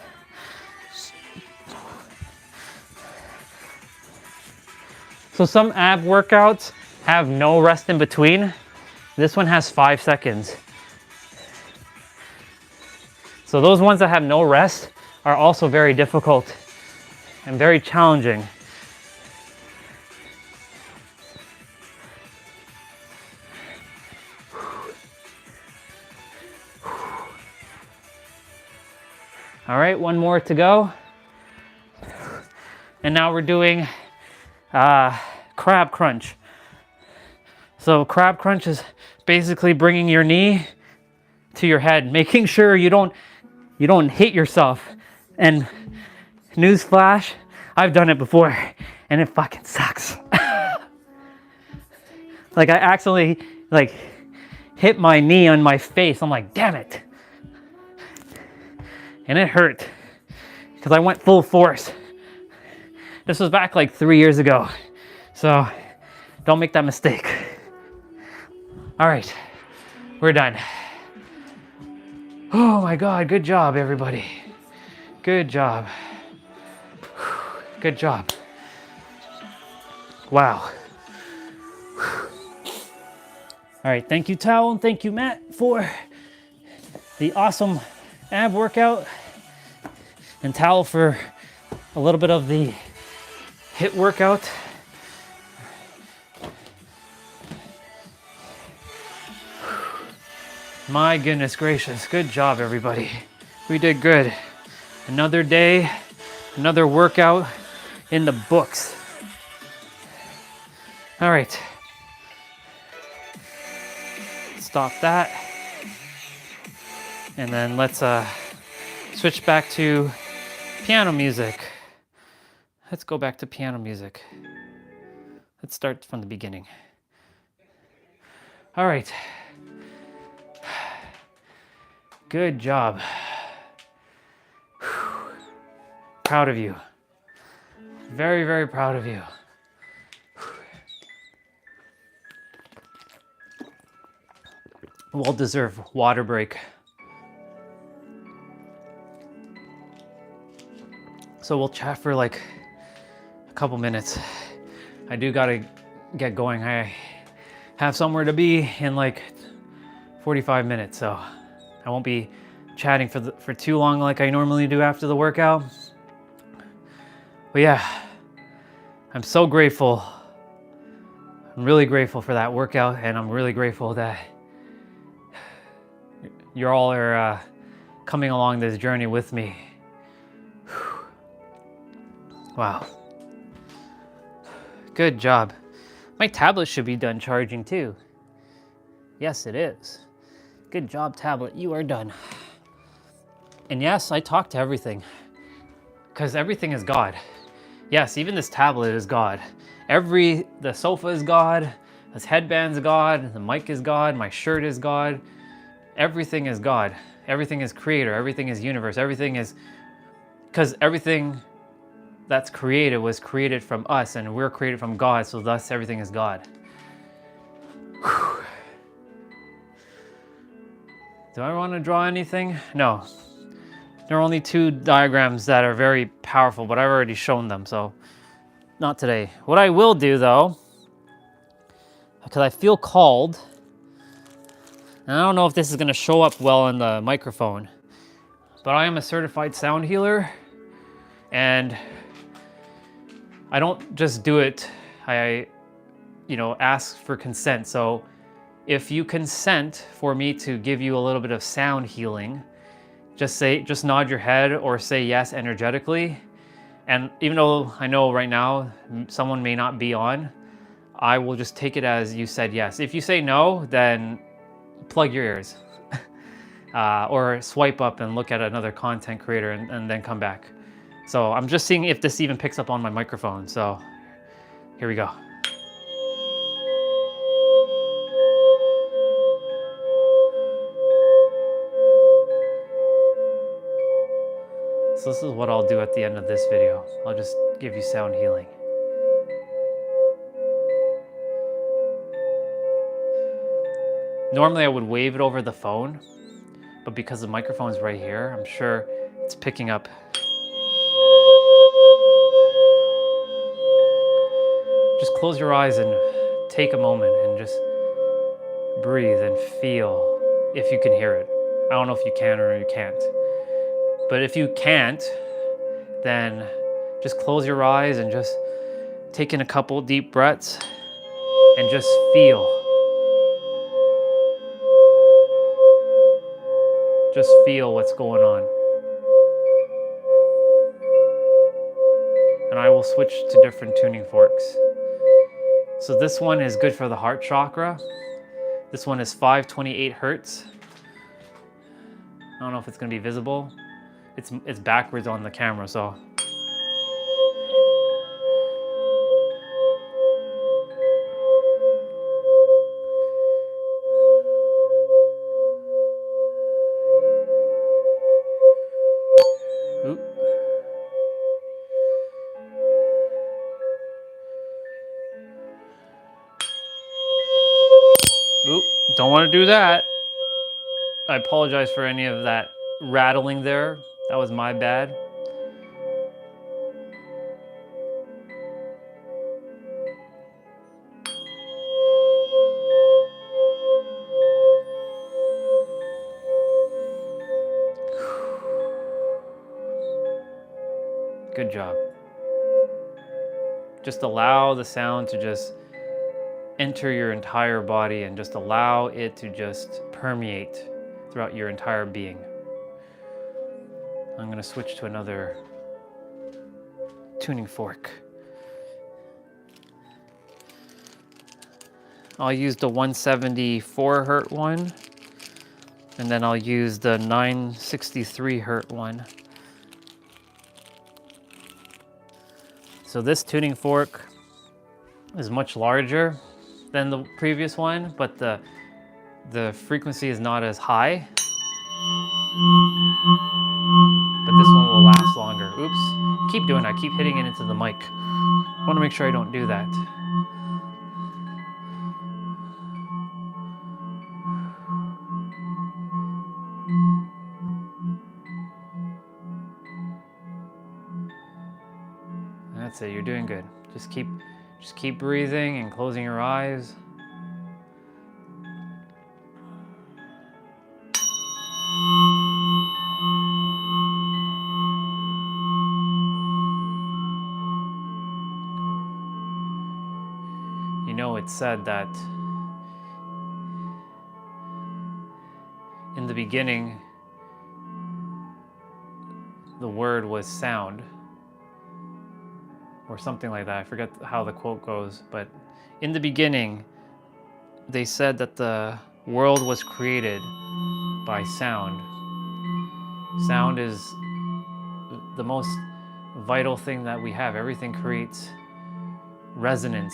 So some ab workouts have no rest in between. This one has 5 seconds. So those ones that have no rest are also very difficult and very challenging. All right, one more to go. And now we're doing crab crunch. So crab crunch is basically bringing your knee to your head, making sure you don't hit yourself. And newsflash, I've done it before and it fucking sucks. Like I accidentally hit my knee on my face. I'm like, damn it. And it hurt because I went full force. This was back like 3 years ago. So don't make that mistake. All right, we're done. Oh my God, good job, everybody. Good job. Good job. Wow. All right, thank you, Towel, and thank you, Matt, for the awesome ab workout, and Towel for a little bit of the HIIT workout. My goodness gracious, good job, everybody. We did good. Another day, another workout in the books. All right. Stop that. And then let's switch back to piano music. Let's go back to piano music. Let's start from the beginning. All right. Good job. Proud of you. Very, very proud of you. Well-deserved water break. So we'll chat for like a couple minutes. I do gotta get going. I have somewhere to be in like 45 minutes, so I won't be chatting for too long like I normally do after the workout. But yeah, I'm so grateful. I'm really grateful for that workout, and I'm really grateful that you all are coming along this journey with me. Wow. Good job. My tablet should be done charging too. Yes, it is. Good job, tablet. You are done. And yes, I talk to everything because everything is God. Yes, even this tablet is God. The sofa is God. This headband's God. The mic is God. My shirt is God. Everything is God. Everything is creator. Everything is universe. Everything is, because everything that's created was created from us, and we're created from God, so thus everything is God. Whew. Do I want to draw anything? No. There are only 2 diagrams that are very powerful, but I've already shown them, so not today. What I will do though, because I feel called, and I don't know if this is going to show up well in the microphone, but I am a certified sound healer, and I don't just do it, I ask for consent. So if you consent for me to give you a little bit of sound healing, just nod your head or say yes energetically. And even though I know right now someone may not be on, I will just take it as you said yes. If you say no, then plug your ears or swipe up and look at another content creator and then come back. So I'm just seeing if this even picks up on my microphone. So here we go. So this is what I'll do at the end of this video. I'll just give you sound healing. Normally I would wave it over the phone, but because the microphone's right here, I'm sure it's picking up. Just close your eyes and take a moment and just breathe and feel if you can hear it. I don't know if you can or you can't. But if you can't, then just close your eyes and just take in a couple deep breaths and just feel. Just feel what's going on. And I will switch to different tuning forks. So this one is good for the heart chakra. This one is 528 hertz. I don't know if it's going to be visible. It's backwards on the camera, so. Oop. Oop, don't want to do that. I apologize for any of that rattling there. That was my bad. Good job. Just allow the sound to just enter your entire body and just allow it to just permeate throughout your entire being. I'm going to switch to another tuning fork. I'll use the 174 hertz one, and then I'll use the 963 hertz one. So this tuning fork is much larger than the previous one, but the frequency is not as high. But this one will last longer. Oops. Keep doing that. Keep hitting it into the mic. I want to make sure I don't do that. That's it. You're doing good. Just keep breathing and closing your eyes. You know, it's said that in the beginning, the word was sound, or something like that. I forget how the quote goes, but in the beginning, they said that the world was created by sound. Sound is the most vital thing that we have. Everything creates resonance.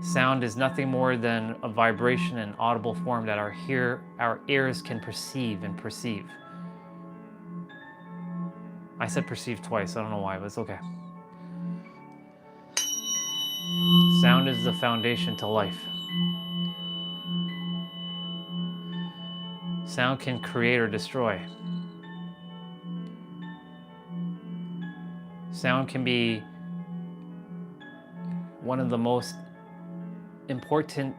Sound is nothing more than a vibration in audible form that our ears can perceive and perceive. I said perceive twice, I don't know why, but it's okay. Sound is the foundation to life. Sound can create or destroy. Sound can be one of the most important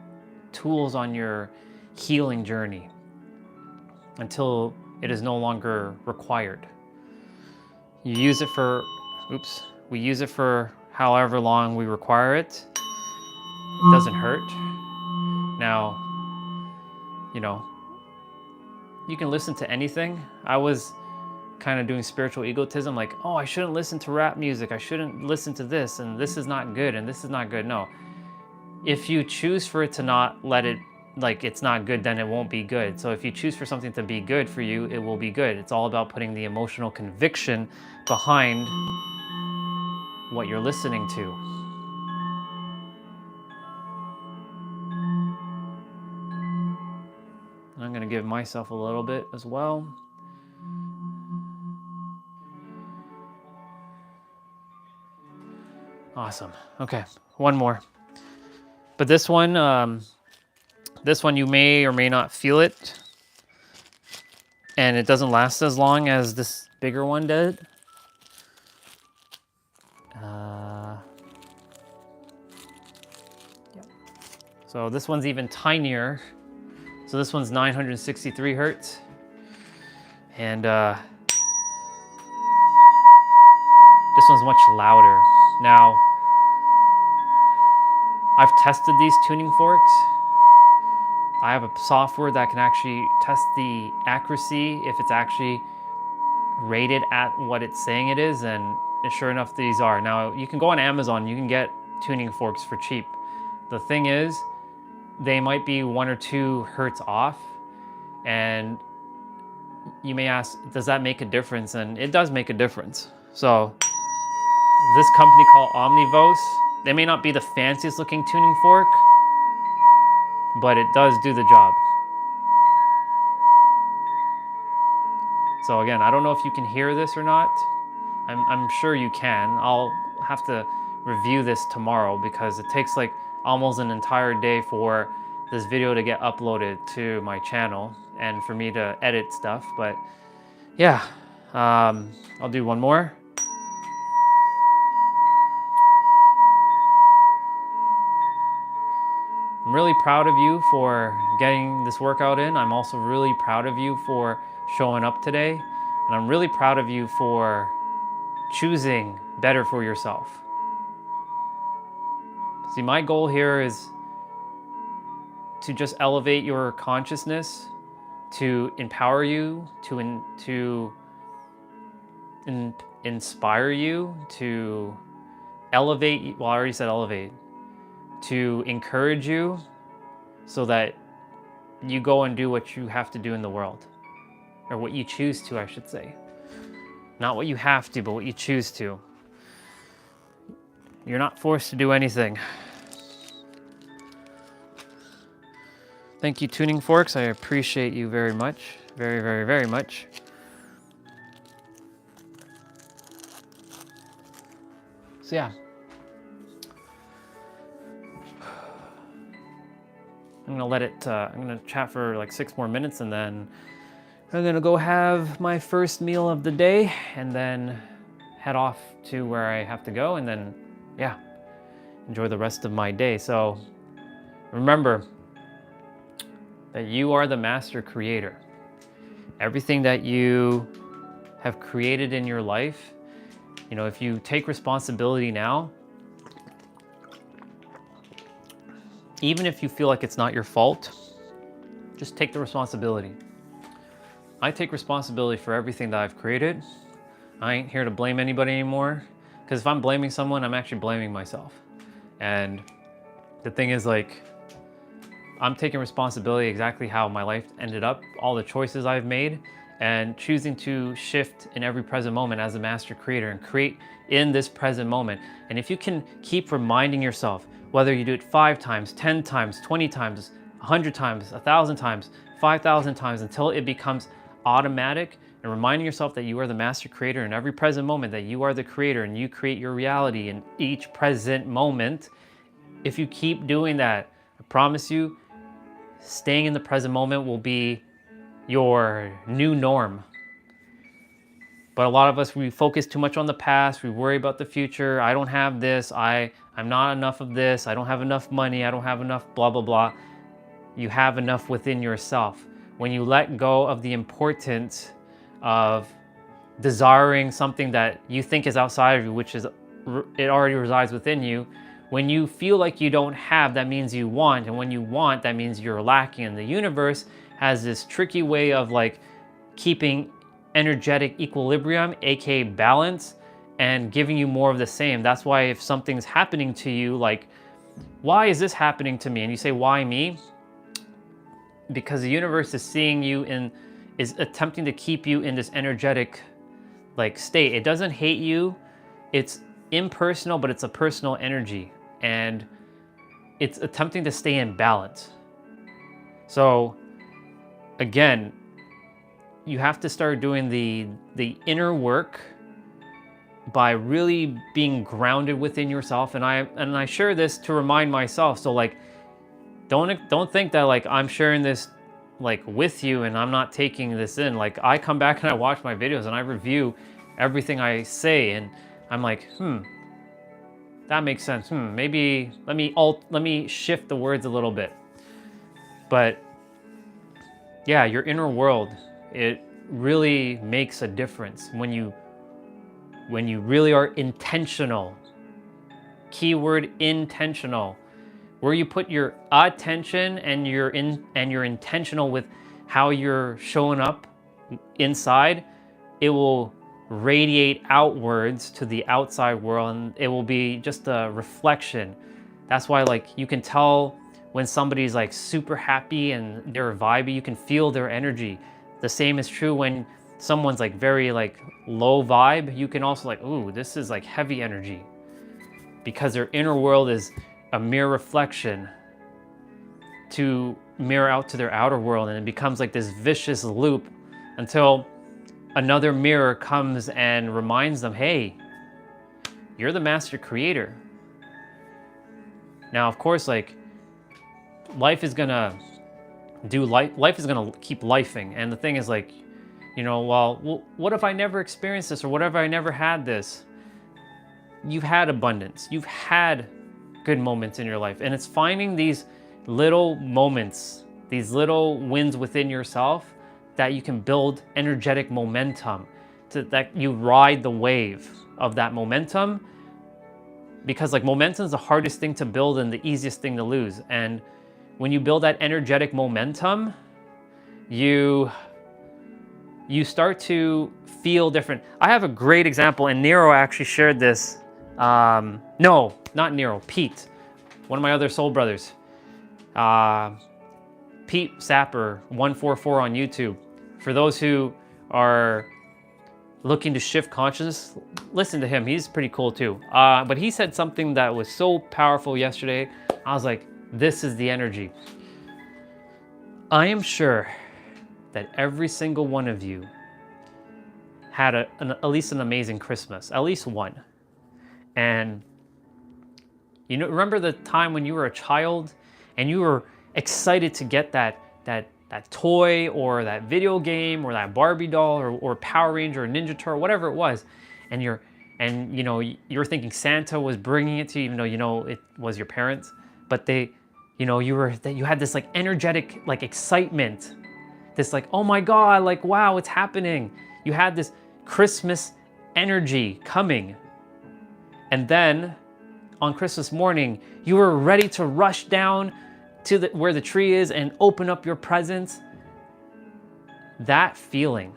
tools on your healing journey until it is no longer required. You use it for, we use it for however long we require it. It doesn't hurt. Now, you know, you can listen to anything. I was kind of doing spiritual egotism, like, oh, I shouldn't listen to rap music. I shouldn't listen to this, and this is not good, and this is not good. No. If you choose for it to not let it, like, it's not good, then it won't be good. So if you choose for something to be good for you, it will be good. It's all about putting the emotional conviction behind what you're listening to. I'm going to give myself a little bit as well. Awesome. Okay, one more. But this one you may or may not feel it, and it doesn't last as long as this bigger one did. Yep. So this one's even tinier. So this one's 963 hertz, and this one's much louder. Now, I've tested these tuning forks. I have a software that can actually test the accuracy if it's actually rated at what it's saying it is, and sure enough, these are. Now, you can go on Amazon, you can get tuning forks for cheap. The thing is, they might be 1 or 2 hertz off, and you may ask, does that make a difference? And it does make a difference. So, this company called Omnivos, they may not be the fanciest looking tuning fork, but it does do the job. So again, I don't know if you can hear this or not. I'm sure you can. I'll have to review this tomorrow because it takes like almost an entire day for this video to get uploaded to my channel and for me to edit stuff. But yeah, I'll do one more. I'm really proud of you for getting this workout in. I'm also really proud of you for showing up today. And I'm really proud of you for choosing better for yourself. See, my goal here is to just elevate your consciousness, to empower you, to inspire you, to elevate, well, I already said elevate, to encourage you so that you go and do what you have to do in the world. Or what you choose to, I should say. Not what you have to, but what you choose to. You're not forced to do anything. Thank you, Tuning Forks. I appreciate you very much. Very, very, very much. So yeah. I'm gonna let it, I'm gonna chat for like 6 more minutes and then I'm gonna go have my first meal of the day and then head off to where I have to go and then, yeah, enjoy the rest of my day. So remember that you are the master creator. Everything that you have created in your life, you know, if you take responsibility now, even if you feel like it's not your fault, just take the responsibility. I take responsibility for everything that I've created. I ain't here to blame anybody anymore, because if I'm blaming someone, I'm actually blaming myself. And the thing is, like, I'm taking responsibility exactly how my life ended up, all the choices I've made, and choosing to shift in every present moment as a master creator and create in this present moment. And if you can keep reminding yourself, whether you do it 5 times, 10 times, 20 times, 100 times, 1,000 times, 5,000 times, until it becomes automatic, and reminding yourself that you are the master creator in every present moment, that you are the creator and you create your reality in each present moment. If you keep doing that, I promise you, staying in the present moment will be your new norm. But a lot of us, we focus too much on the past. We worry about the future. I don't have this. I'm not enough of this. I don't have enough money. I don't have enough blah, blah, blah. You have enough within yourself. When you let go of the importance of desiring something that you think is outside of you, which is, it already resides within you. When you feel like you don't have, that means you want. And when you want, that means you're lacking. And the universe has this tricky way of like keeping energetic equilibrium, aka balance, and giving you more of the same. That's why if something's happening to you, like, why is this happening to me? And you say, why me? Because the universe is seeing you is attempting to keep you in this energetic like state. It doesn't hate you. It's impersonal, but it's a personal energy, and it's attempting to stay in balance. So again, you have to start doing the inner work by really being grounded within yourself. And I share this to remind myself. So like, don't think that like I'm sharing this like with you and I'm not taking this in. Like, I come back and I watch my videos and I review everything I say, and I'm like, that makes sense. Maybe let me shift the words a little bit. But yeah, your inner world, it really makes a difference when you really are intentional. Keyword intentional. Where you put your attention and you're intentional with how you're showing up inside, it will radiate outwards to the outside world, and it will be just a reflection. That's why like you can tell when somebody's like super happy and they're vibey. You can feel their energy. The same is true when someone's like very like low vibe. You can also like, ooh, this is like heavy energy, because their inner world is a mere reflection to mirror out to their outer world, and it becomes like this vicious loop until another mirror comes and reminds them, hey, you're the master creator. Now, of course, like life is gonna keep lifing, and the thing is like, well, what if I never experienced this, or what if I never had this? You've had abundance, you've had good moments in your life, and it's finding these little moments, these little wins within yourself, that you can build energetic momentum, that you ride the wave of that momentum. Because like momentum is the hardest thing to build and the easiest thing to lose. And when you build that energetic momentum, you start to feel different. I have a great example, and Nero actually shared this. No, not Nero, Pete, one of my other soul brothers. Pete Sapper 144 on YouTube. For those who are looking to shift consciousness, listen to him. He's pretty cool too. But he said something that was so powerful yesterday. I was like, this is the energy. I am sure that every single one of you had at least an amazing Christmas, at least one. And remember the time when you were a child and you were excited to get that toy or that video game or that Barbie doll or Power Ranger or Ninja Turtle, whatever it was, and you're thinking Santa was bringing it to you, even though it was your parents, but you had this like energetic like excitement, this like, oh my God, like wow, it's happening. You had this Christmas energy coming, and then on Christmas morning, you were ready to rush down to where the tree is and open up your presents. That feeling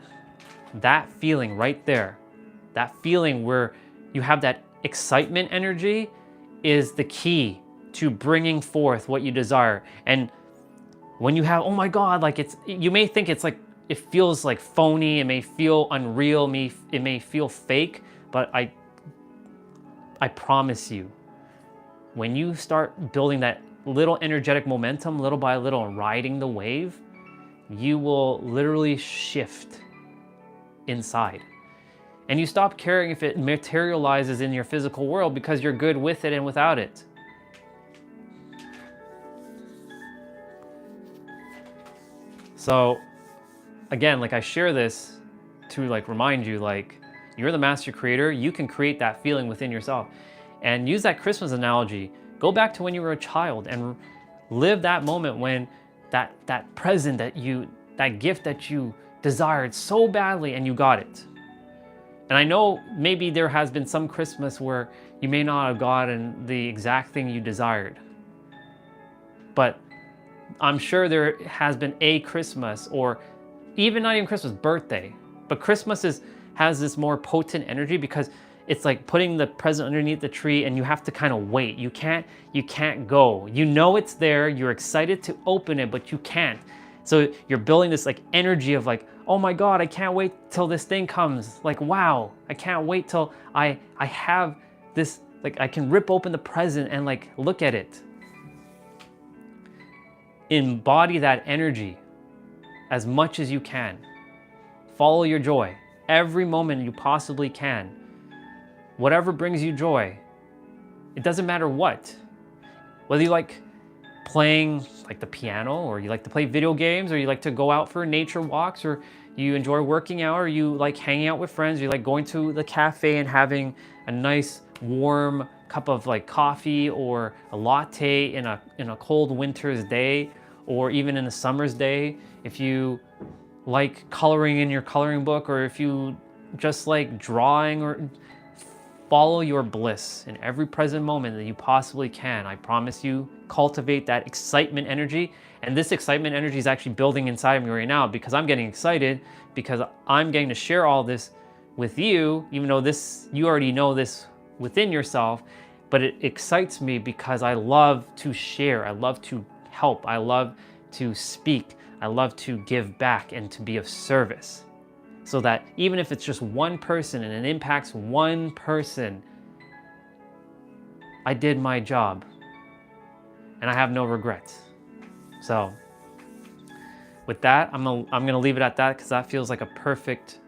right there, that feeling where you have that excitement energy is the key to bringing forth what you desire. And When you have, oh my God, like you may think it's like, it feels like phony, it may feel unreal, it may feel fake, but I promise you, when you start building that little energetic momentum, little by little, and riding the wave, you will literally shift inside. And you stop caring if it materializes in your physical world because you're good with it and without it. So again, like I share this to like remind you, like you're the master creator, you can create that feeling within yourself. And use that Christmas analogy. Go back to when you were a child and live that moment when that present that gift that you desired so badly and you got it. And I know maybe there has been some Christmas where you may not have gotten the exact thing you desired. But I'm sure there has been a Christmas, or even not even Christmas, birthday. But Christmas has this more potent energy because it's like putting the present underneath the tree and you have to kind of wait. You can't go. You know it's there, you're excited to open it, but you can't. So you're building this like energy of like, oh my God, I can't wait till this thing comes. Like, wow, I can't wait till I have this, like I can rip open the present and like look at it. Embody that energy as much as you can. Follow your joy every moment you possibly can. Whatever brings you joy. It doesn't matter what. Whether you like playing like the piano, or you like to play video games, or you like to go out for nature walks, or you enjoy working out, or you like hanging out with friends, or you like going to the cafe and having a nice warm cup of like coffee or a latte in a cold winter's day, or even in a summer's day. If you like coloring in your coloring book, or if you just like drawing, or follow your bliss in every present moment that you possibly can. I promise you, cultivate that excitement energy. And this excitement energy is actually building inside of me right now because I'm getting excited because I'm getting to share all this with you, even though you already know this within yourself, but it excites me because I love to share. I love to help. I love to speak. I love to give back and to be of service. So that even if it's just one person and it impacts one person, I did my job and I have no regrets. So with that, I'm gonna leave it at that because that feels like a perfect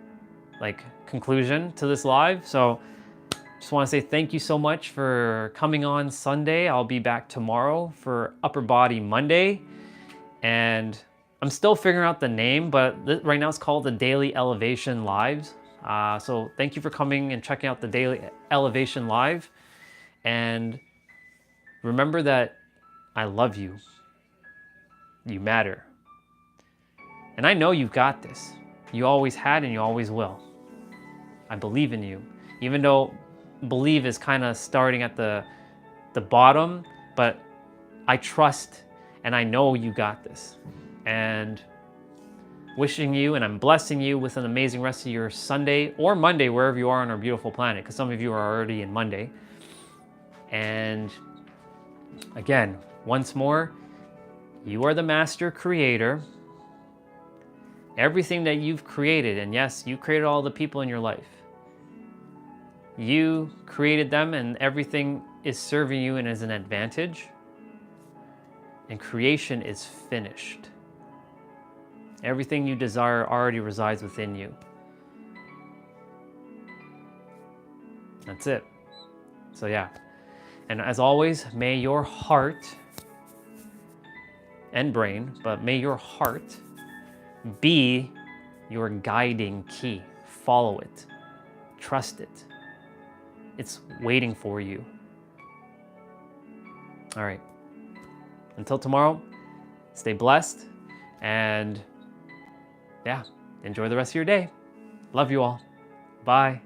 like conclusion to this live. So just want to say thank you so much for coming on Sunday. I'll be back tomorrow for Upper Body Monday, and I'm still figuring out the name, but right now it's called the Daily Elevation Lives. So thank you for coming and checking out the Daily Elevation Live. And remember that I love you. You matter. And I know you've got this. You always had and you always will. I believe in you. Even though believe is kind of starting at the bottom, but I trust and I know you got this. And wishing you, and I'm blessing you with an amazing rest of your Sunday or Monday, wherever you are on our beautiful planet, because some of you are already in Monday. And again, once more, you are the master creator. Everything that you've created, and yes, you created all the people in your life. You created them, and everything is serving you and is an advantage. And creation is finished. Everything you desire already resides within you. That's it. So yeah. And as always, may your heart and brain, but may your heart be your guiding key. Follow it. Trust it. It's waiting for you. All right. Until tomorrow, stay blessed and yeah, enjoy the rest of your day. Love you all. Bye.